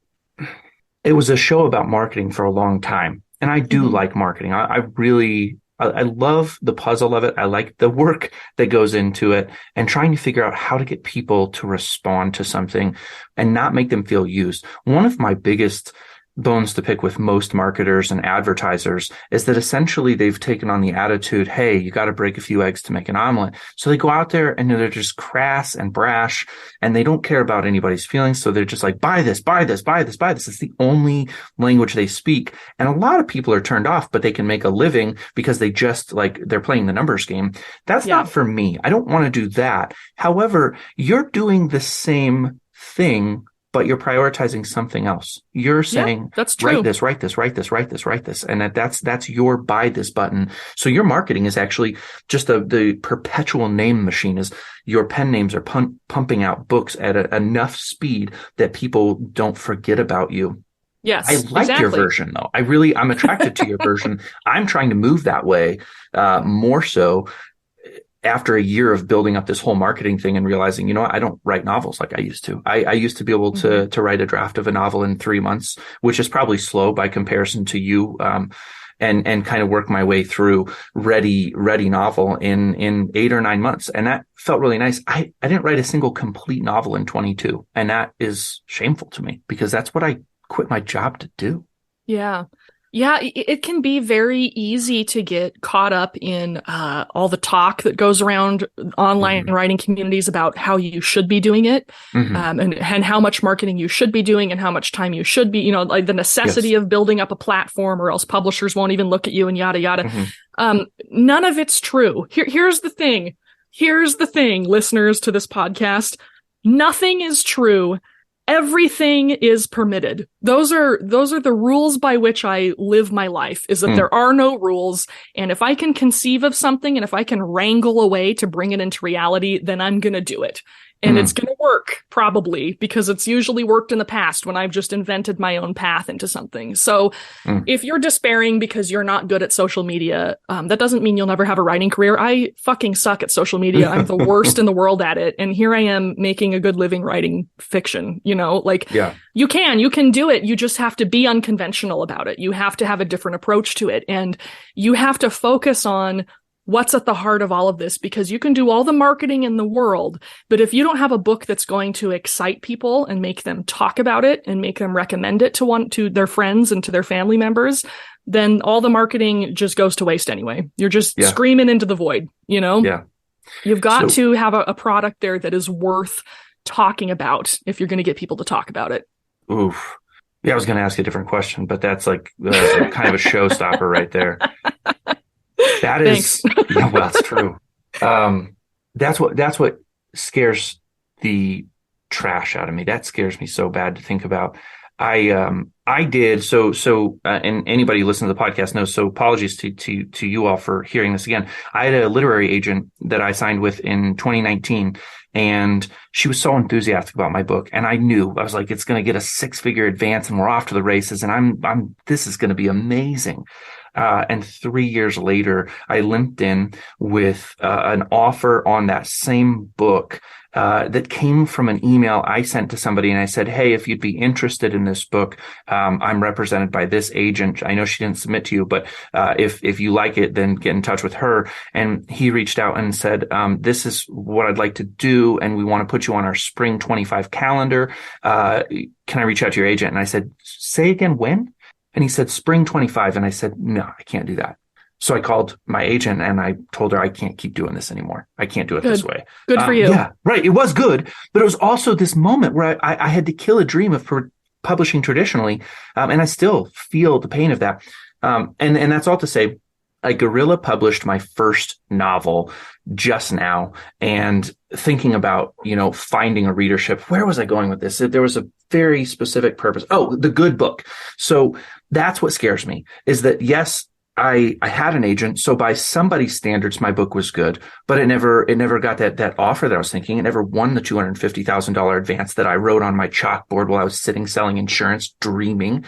it was a show about marketing for a long time. And I do like marketing. I love the puzzle of it. I like the work that goes into it and trying to figure out how to get people to respond to something and not make them feel used. One of my biggest bones to pick with most marketers and advertisers is that essentially they've taken on the attitude, hey, you got to break a few eggs to make an omelet. So they go out there and they're just crass and brash and they don't care about anybody's feelings. So they're just like, buy this, buy this, buy this, buy this. It's the only language they speak. And a lot of people are turned off, but they can make a living because they just they're playing the numbers game. That's not for me. I don't want to do that. However, you're doing the same thing, but you're prioritizing something else. You're saying, that's true. Write this, write this, write this, write this, write this. And that's your buy this button. So your marketing is actually just the perpetual name machine. Is your pen names are pumping out books at enough speed that people don't forget about you. Yes, I like your version though. I'm attracted to your version. I'm trying to move that way more so. After a year of building up this whole marketing thing and realizing, I don't write novels like I used to. I used to be able to write a draft of a novel in 3 months, which is probably slow by comparison to you, and kind of work my way through ready novel in 8 or 9 months. And that felt really nice. I didn't write a single complete novel in 22. And that is shameful to me because that's what I quit my job to do. Yeah. Yeah, it can be very easy to get caught up in all the talk that goes around online writing communities about how you should be doing it, and how much marketing you should be doing and how much time you should be, like the necessity of building up a platform or else publishers won't even look at you and yada, yada. None of it's true. Here's the thing. Here's the thing, listeners to this podcast. Nothing is true. Everything is permitted. Those are the rules by which I live my life, is that there are no rules. And if I can conceive of something and if I can wrangle a way to bring it into reality, then I'm going to do it. And it's going to work, probably, because it's usually worked in the past when I've just invented my own path into something. So if you're despairing because you're not good at social media, that doesn't mean you'll never have a writing career. I fucking suck at social media. I'm the worst in the world at it. And here I am making a good living writing fiction, You can do it. You just have to be unconventional about it. You have to have a different approach to it. And you have to focus on what's at the heart of all of this, because you can do all the marketing in the world, but if you don't have a book that's going to excite people and make them talk about it and make them recommend it to their friends and to their family members, then all the marketing just goes to waste anyway. You're just screaming into the void, Yeah. You've got to have a product there that is worth talking about if you're going to get people to talk about it. Oof. Yeah, I was going to ask a different question, but that's like kind of a showstopper right there. That is, well, it's true. That's what scares the trash out of me. That scares me so bad to think about. I did and anybody who listens to the podcast knows. So apologies to you all for hearing this again. I had a literary agent that I signed with in 2019, and she was so enthusiastic about my book. And I was like, it's going to get a 6-figure advance, and we're off to the races. And this is going to be amazing. And 3 years later, I limped in with an offer on that same book that came from an email I sent to somebody. And I said, hey, if you'd be interested in this book, I'm represented by this agent. I know she didn't submit to you, but if you like it, then get in touch with her. And he reached out and said, this is what I'd like to do, and we want to put you on our spring 25 calendar. Can I reach out to your agent? And I said, say again, when? And he said, spring 25. And I said, no, I can't do that. So I called my agent and I told her I can't keep doing this anymore. I can't do it this way. Good for you. Yeah, right. It was good. But it was also this moment where I had to kill a dream of publishing traditionally. And I still feel the pain of that. And that's all to say, I guerrilla published my first novel just now, and thinking about, finding a readership. Where was I going with this? There was a very specific purpose. Oh, the good book. So that's what scares me, is that, yes, I had an agent. So by somebody's standards, my book was good, but it never got that offer that I was thinking. It never won the $250,000 advance that I wrote on my chalkboard while I was sitting selling insurance, dreaming.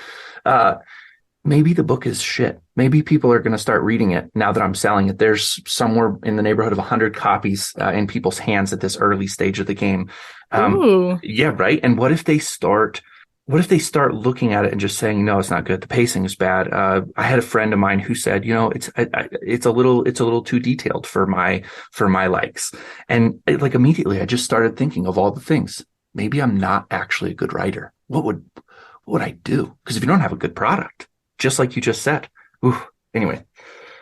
Maybe the book is shit. maybe people are going to start reading it now that I'm selling it. There's somewhere in the neighborhood of 100 copies in people's hands at this early stage of the game. Ooh. Yeah, right. And what if they start looking at it and just saying, no, it's not good. The pacing is bad. I had a friend of mine who said, it's a little too detailed for my likes. And immediately I just started thinking of all the things. Maybe I'm not actually a good writer. What would I do? Because if you don't have a good product, just like you just said, anyway.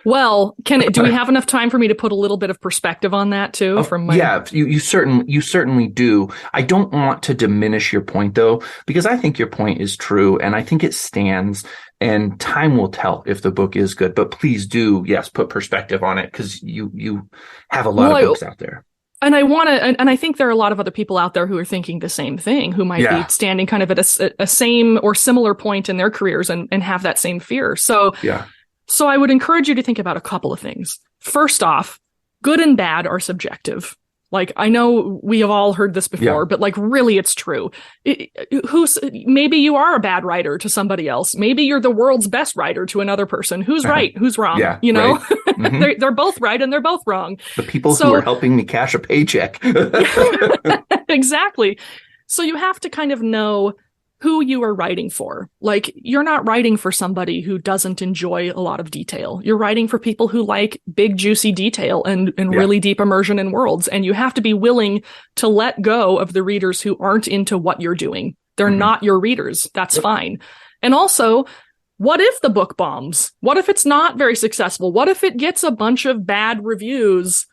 Well, do we have enough time for me to put a little bit of perspective on that too? Yeah, you certainly do. I don't want to diminish your point though, because I think your point is true and I think it stands, and time will tell if the book is good. But please do, yes, put perspective on it, because you have a lot of books out there. And I think there are a lot of other people out there who are thinking the same thing, who might be standing kind of at a same or similar point in their careers and have that same fear. So I would encourage you to think about a couple of things. First off, good and bad are subjective. Like, I know we have all heard this before, but really it's true. Maybe you are a bad writer to somebody else. Maybe you're the world's best writer to another person. Who's right? Who's wrong? Yeah, right. Mm-hmm. they're both right and they're both wrong. The people who are helping me cash a paycheck. Exactly. So you have to kind of know who you are writing for. Like, you're not writing for somebody who doesn't enjoy a lot of detail. You're writing for people who like big, juicy detail and really deep immersion in worlds. And you have to be willing to let go of the readers who aren't into what you're doing. They're not your readers. That's fine. And also, what if the book bombs? What if it's not very successful? What if it gets a bunch of bad reviews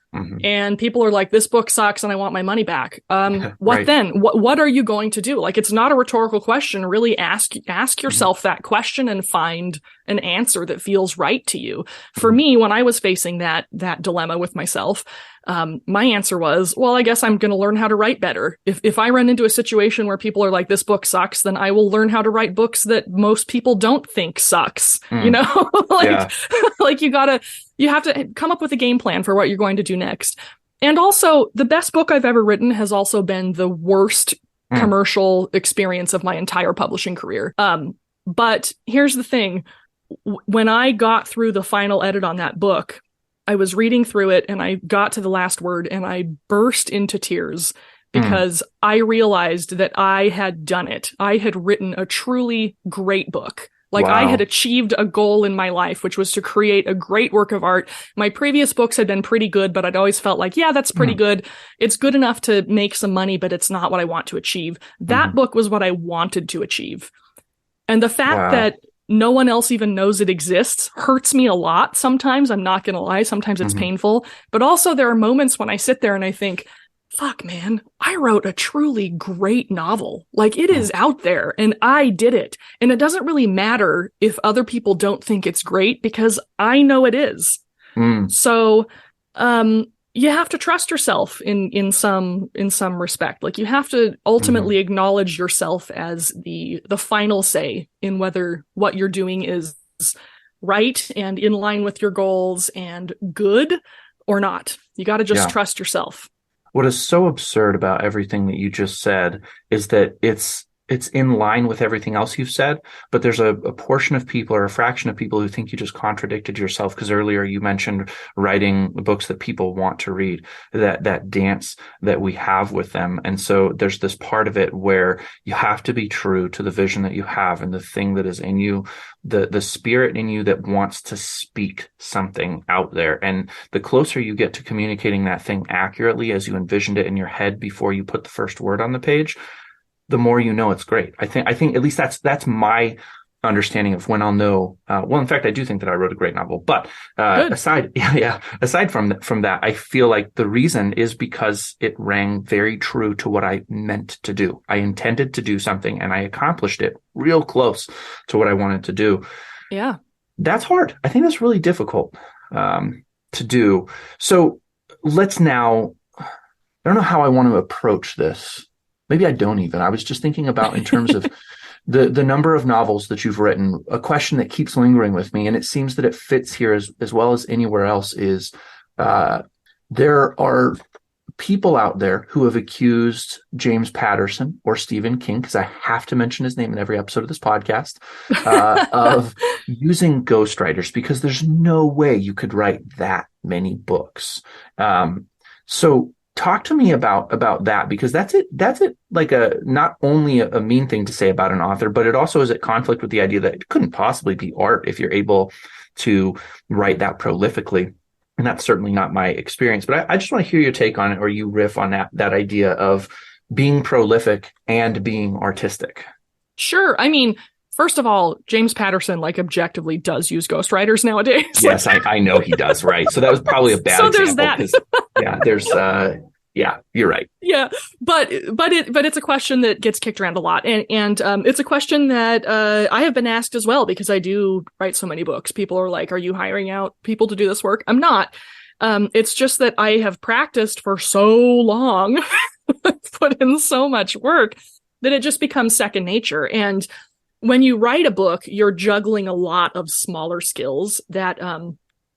and people are like, this book sucks and I want my money back? What then? What are you going to do? Like, it's not a rhetorical question. Really ask yourself that question and find an answer that feels right to you. For me, when I was facing that dilemma with myself, my answer was, well, I guess I'm going to learn how to write better. If I run into a situation where people are like, this book sucks, then I will learn how to write books that most people don't think sucks. You have to come up with a game plan for what you're going to do next. And also, the best book I've ever written has also been the worst commercial experience of my entire publishing career. But here's the thing. When I got through the final edit on that book, I was reading through it and I got to the last word and I burst into tears because I realized that I had done it. I had written a truly great book. I had achieved a goal in my life, which was to create a great work of art. My previous books had been pretty good, but I'd always felt like, yeah, that's pretty good. It's good enough to make some money, but it's not what I want to achieve. That book was what I wanted to achieve. And the fact that no one else even knows it exists hurts me a lot. Sometimes, I'm not going to lie. Sometimes it's painful. But also there are moments when I sit there and I think, fuck, man, I wrote a truly great novel. Like, it is out there and I did it. And it doesn't really matter if other people don't think it's great because I know it is. So, you have to trust yourself in some respect. Like, you have to ultimately acknowledge yourself as the final say in whether what you're doing is right and in line with your goals and good or not. You got to just trust yourself. What is so absurd about everything that you just said is that it's in line with everything else you've said, but there's a portion of people or a fraction of people who think you just contradicted yourself, because earlier you mentioned writing books that people want to read, that dance that we have with them. And so there's this part of it where you have to be true to the vision that you have and the thing that is in you, the spirit in you that wants to speak something out there. And the closer you get to communicating that thing accurately as you envisioned it in your head before you put the first word on the page, the more you know it's great. I think at least that's my understanding of when I'll know. Well, in fact, I do think that I wrote a great novel. But aside from that, I feel like the reason is because it rang very true to what I meant to do. I intended to do something, and I accomplished it real close to what I wanted to do. Yeah, that's hard. I think that's really difficult to do. So let's now. I don't know how I want to approach this. Maybe I don't even. I was just thinking about in terms of the number of novels that you've written. A question that keeps lingering with me, and it seems that it fits here as well as anywhere else, is there are people out there who have accused James Patterson or Stephen King, because I have to mention his name in every episode of this podcast, of using ghostwriters, because there's no way you could write that many books. So talk to me about that, because that's it like not only a mean thing to say about an author, but it also is at conflict with the idea that it couldn't possibly be art if you're able to write that prolifically. And that's certainly not my experience, but I just want to hear your take on it, or you riff on that idea of being prolific and being artistic. Sure. I mean, first of all, James Patterson, like, objectively does use ghostwriters nowadays. Yes, I know he does. Right. So that was probably a bad example. There's that. Yeah, you're right. Yeah, but it's a question that gets kicked around a lot, and it's a question that I have been asked as well, because I do write so many books. People are like, "Are you hiring out people to do this work?" I'm not. It's just that I have practiced for so long, put in so much work, that it just becomes second nature. And when you write a book, you're juggling a lot of smaller skills that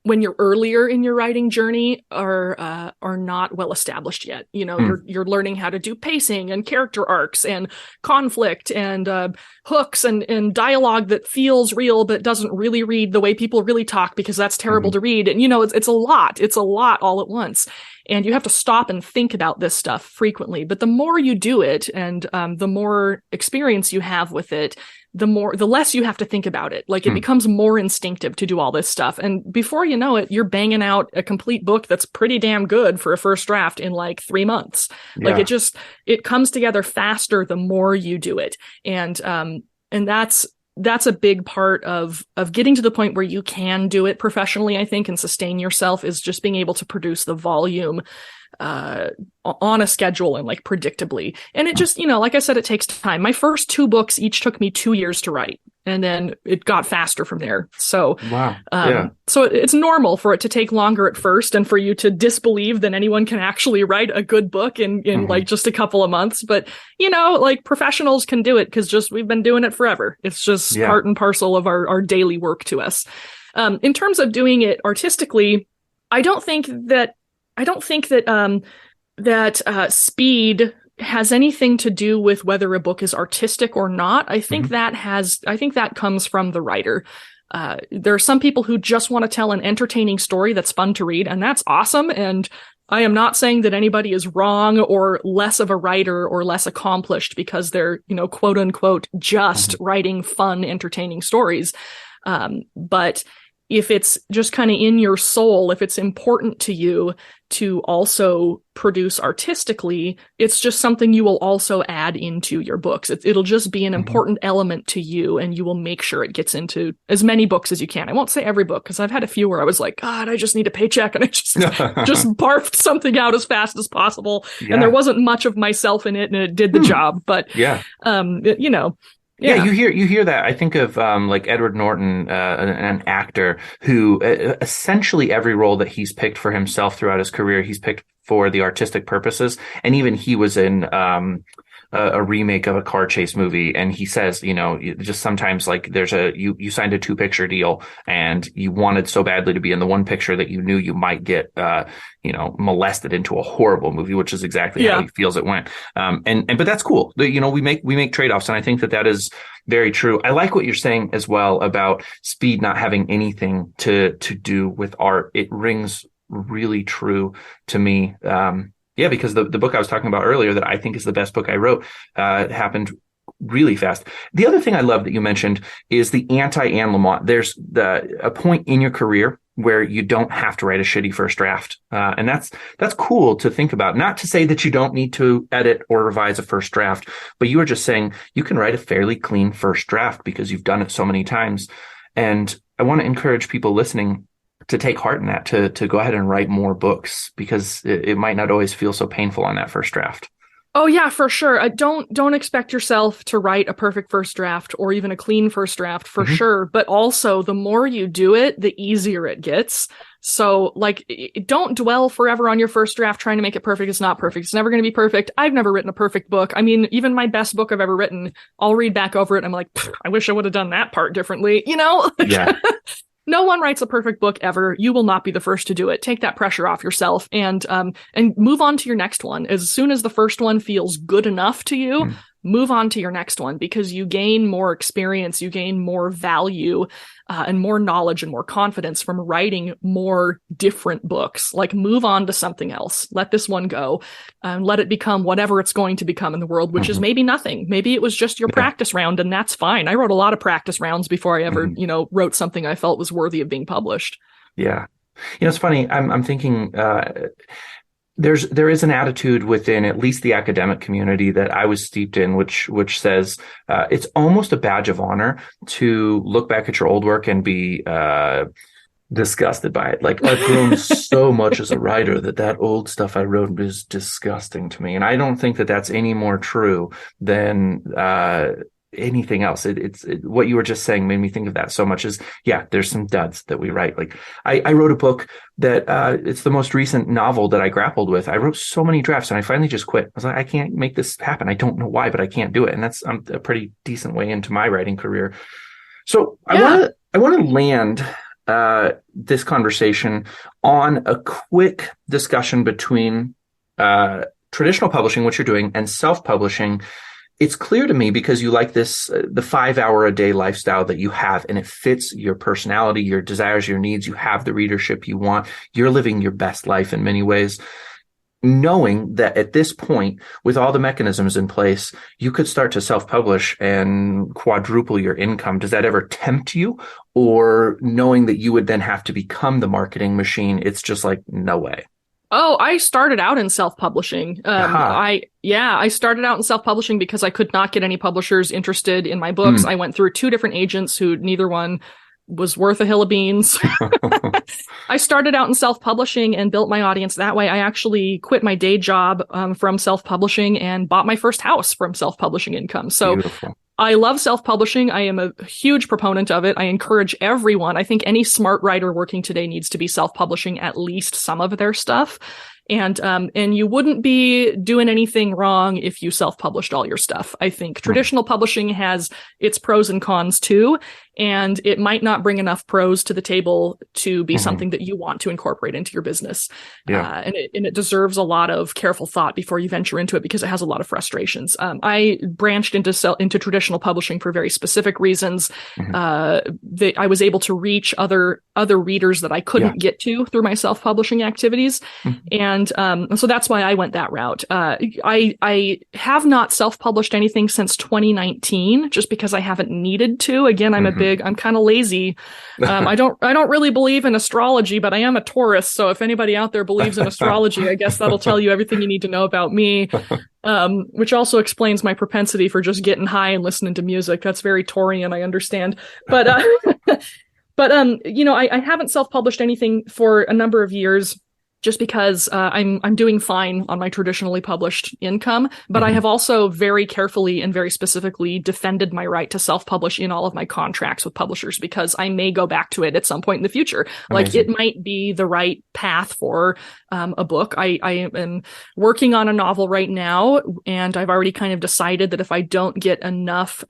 when you're earlier in your writing journey are not well established yet. You know, you're learning how to do pacing and character arcs and conflict and hooks and dialogue that feels real but doesn't really read the way people really talk, because that's terrible to read. And, you know, it's a lot all at once. And you have to stop and think about this stuff frequently. But the more you do it, and the more experience you have with it, the less you have to think about it. Like, it becomes more instinctive to do all this stuff. And before you know it, you're banging out a complete book that's pretty damn good for a first draft in like 3 months. Yeah. Like, it comes together faster the more you do it. And that's a big part of getting to the point where you can do it professionally, I think, and sustain yourself, is just being able to produce the volume on a schedule and like predictably. And it just, you know, like I said, it takes time. My first 2 books each took me 2 years to write, and then it got faster from there. So, so it's normal for it to take longer at first, and for you to disbelieve that anyone can actually write a good book in like just a couple of months. But, you know, like, professionals can do it because we've been doing it forever. It's just part and parcel of our daily work to us. In terms of doing it artistically, I don't think that speed has anything to do with whether a book is artistic or not. I think that comes from the writer. There are some people who just want to tell an entertaining story that's fun to read, and that's awesome. And I am not saying that anybody is wrong or less of a writer or less accomplished because they're, you know, quote unquote, just writing fun, entertaining stories. But if it's just kind of in your soul, if it's important to you to also produce artistically, it's just something you will also add into your books. It'll just be an important element to you, and you will make sure it gets into as many books as you can. I won't say every book, because I've had a few where I was like, God, I just need a paycheck, and I just barfed something out as fast as possible. Yeah. And there wasn't much of myself in it, and it did the job. But, you know. Yeah, you hear that. I think of like Edward Norton, an actor who essentially every role that he's picked for himself throughout his career, he's picked for the artistic purposes. And even he was in a remake of a car chase movie, and he says, you know, just sometimes, like, there's you signed a 2-picture deal, and you wanted so badly to be in the one picture that you knew you might get molested into a horrible movie, which is exactly how he feels it went. But that's cool. You know, we make trade-offs, and I think that is very true. I like what you're saying as well about speed not having anything to do with art. It rings really true to me. Yeah, because the book I was talking about earlier that I think is the best book I wrote happened really fast. The other thing I love that you mentioned is the anti-Anne Lamott. There's a point in your career where you don't have to write a shitty first draft. And that's cool to think about. Not to say that you don't need to edit or revise a first draft, but you were just saying you can write a fairly clean first draft because you've done it so many times. And I want to encourage people listening to take heart in that, to go ahead and write more books, because it might not always feel so painful on that first draft. Oh yeah, for sure. Don't expect yourself to write a perfect first draft or even a clean first draft, for sure. But also, the more you do it, the easier it gets. So, like, don't dwell forever on your first draft trying to make it perfect. It's not perfect. It's never going to be perfect. I've never written a perfect book. I mean, even my best book I've ever written, I'll read back over it and I'm like, I wish I would have done that part differently, you know? Yeah. No one writes a perfect book ever. You will not be the first to do it. Take that pressure off yourself and move on to your next one. As soon as the first one feels good enough to you, move on to your next one, because you gain more experience, you gain more value, and more knowledge and more confidence from writing more different books. Like, move on to something else. Let this one go and let it become whatever it's going to become in the world, which is maybe nothing. Maybe it was just your practice round, and that's fine. I wrote a lot of practice rounds before I ever, wrote something I felt was worthy of being published. Yeah. It's funny. I'm thinking, there is an attitude within at least the academic community that I was steeped in, which says it's almost a badge of honor to look back at your old work and be disgusted by it. Like, I've grown so much as a writer that old stuff I wrote is disgusting to me. And I don't think that that's any more true than anything else. It's what you were just saying made me think of that so much. Is there's some duds that we write. Like, I wrote a book that it's the most recent novel that I grappled with. I wrote so many drafts and I finally just quit. I was like, I can't make this happen. I don't know why, but I can't do it. And that's a pretty decent way into my writing career. So I want to land this conversation on a quick discussion between traditional publishing, what you're doing, and self-publishing. It's clear to me, because you like this, the 5-hour-a-day lifestyle that you have, and it fits your personality, your desires, your needs. You have the readership you want. You're living your best life in many ways. Knowing that at this point, with all the mechanisms in place, you could start to self-publish and quadruple your income. Does that ever tempt you? Or knowing that you would then have to become the marketing machine, it's just like, no way. Oh, I started out in self-publishing. I started out in self-publishing because I could not get any publishers interested in my books. I went through 2 different agents who neither one was worth a hill of beans. I started out in self-publishing and built my audience that way. I actually quit my day job from self-publishing and bought my first house from self-publishing income. So beautiful. I love self-publishing. I am a huge proponent of it. I encourage everyone. I think any smart writer working today needs to be self-publishing at least some of their stuff. And you wouldn't be doing anything wrong if you self-published all your stuff. I think traditional publishing has its pros and cons too, and it might not bring enough pros to the table to be something that you want to incorporate into your business. And it deserves a lot of careful thought before you venture into it, because it has a lot of frustrations. I branched into traditional publishing for very specific reasons. I was able to reach other readers that I couldn't get to through my self-publishing activities. And so that's why I went that route. I have not self-published anything since 2019, just because I haven't needed to. Again, I'm kind of lazy. I don't really believe in astrology, but I am a Taurus. So if anybody out there believes in astrology, I guess that'll tell you everything you need to know about me. Which also explains my propensity for just getting high and listening to music. That's very Taurian, I understand. But I haven't self-published anything for a number of years, just because I'm doing fine on my traditionally published income, but I have also very carefully and very specifically defended my right to self-publish in all of my contracts with publishers, because I may go back to it at some point in the future. Amazing. Like, it might be the right path for a book. I am working on a novel right now, and I've already kind of decided that if I don't get enough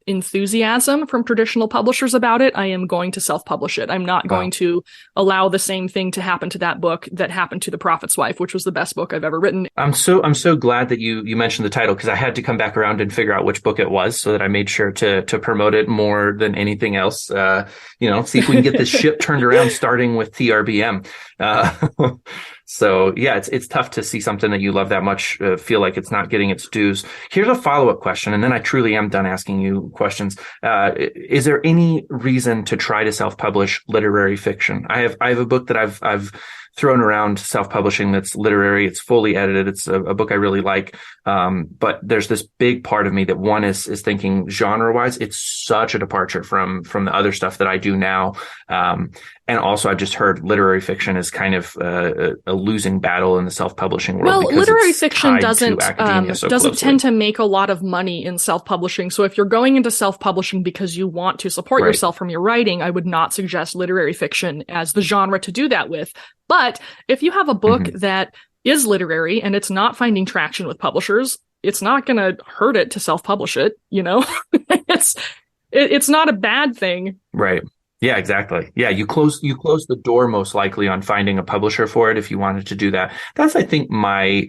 enthusiasm from traditional publishers about it, I am going to self-publish it. I'm not going to allow the same thing to happen to that book that happened to The Prophet's Wife, which was the best book I've ever written. I'm so glad that you mentioned the title, because I had to come back around and figure out which book it was, so that I made sure to promote it more than anything else. See if we can get this ship turned around, starting with TRBM. So yeah, it's tough to see something that you love that much feel like it's not getting its dues. Here's a follow-up question, and then I truly am done asking you questions. Is there any reason to try to self-publish literary fiction? I have a book that I've thrown around self-publishing that's literary. It's fully edited. It's a book I really like. But there's this big part of me that one is thinking genre-wise, it's such a departure from the other stuff that I do now. And also, I've just heard literary fiction is kind of a losing battle in the self-publishing world. Well, literary fiction doesn't tend to make a lot of money in self-publishing. So if you're going into self-publishing because you want to support yourself from your writing, I would not suggest literary fiction as the genre to do that with. But if you have a book that is literary and it's not finding traction with publishers, it's not going to hurt it to self-publish it. It's not a bad thing. Right. Yeah, exactly. Yeah, you close the door most likely on finding a publisher for it if you wanted to do that. That's, I think, my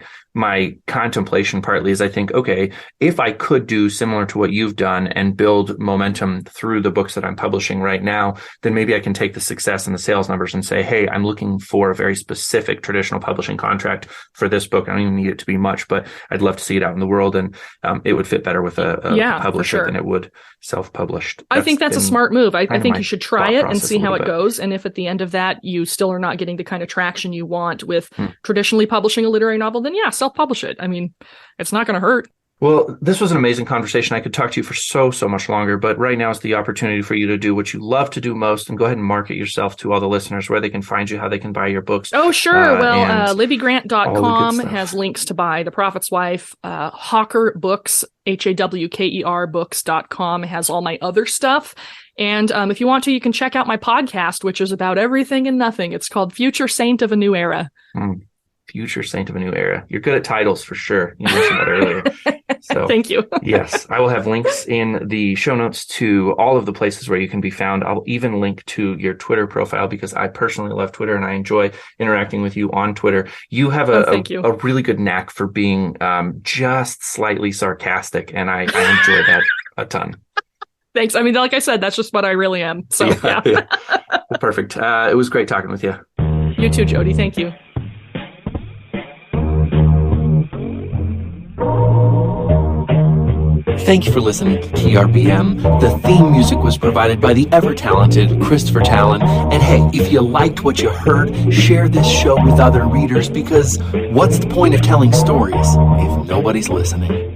contemplation partly is I think, okay, if I could do similar to what you've done and build momentum through the books that I'm publishing right now, then maybe I can take the success and the sales numbers and say, hey, I'm looking for a very specific traditional publishing contract for this book. I don't even need it to be much, but I'd love to see it out in the world, and it would fit better with a publisher than it would self-published. I think that's a smart move. I think you should try it and see how it bit. goes. And if at the end of that you still are not getting the kind of traction you want with traditionally publishing a literary novel, then yeah, self-publish it. I mean, it's not going to hurt. Well, this was an amazing conversation. I could talk to you for so much longer, but right now is the opportunity for you to do what you love to do most and go ahead and market yourself to all the listeners, where they can find you, how they can buy your books. Oh, sure. LibbieGrant.com has links to buy The Prophet's Wife. Hawker Books, HAWKER books.com has all my other stuff. And if you want to, you can check out my podcast, which is about everything and nothing. It's called Future Saint of a New Era. Future Saint of a New Era. You're good at titles for sure. You mentioned that earlier. So, thank you. Yes, I will have links in the show notes to all of the places where you can be found. I'll even link to your Twitter profile because I personally love Twitter and I enjoy interacting with you on Twitter. You have a really good knack for being just slightly sarcastic, and I enjoy that a ton. Thanks. I mean, like I said, that's just what I really am. So, yeah. Well, perfect. It was great talking with you. You too, Jody. Thank you. Thank you for listening to TRBM. The theme music was provided by the ever-talented Christopher Talon. And hey, if you liked what you heard, share this show with other readers, because what's the point of telling stories if nobody's listening?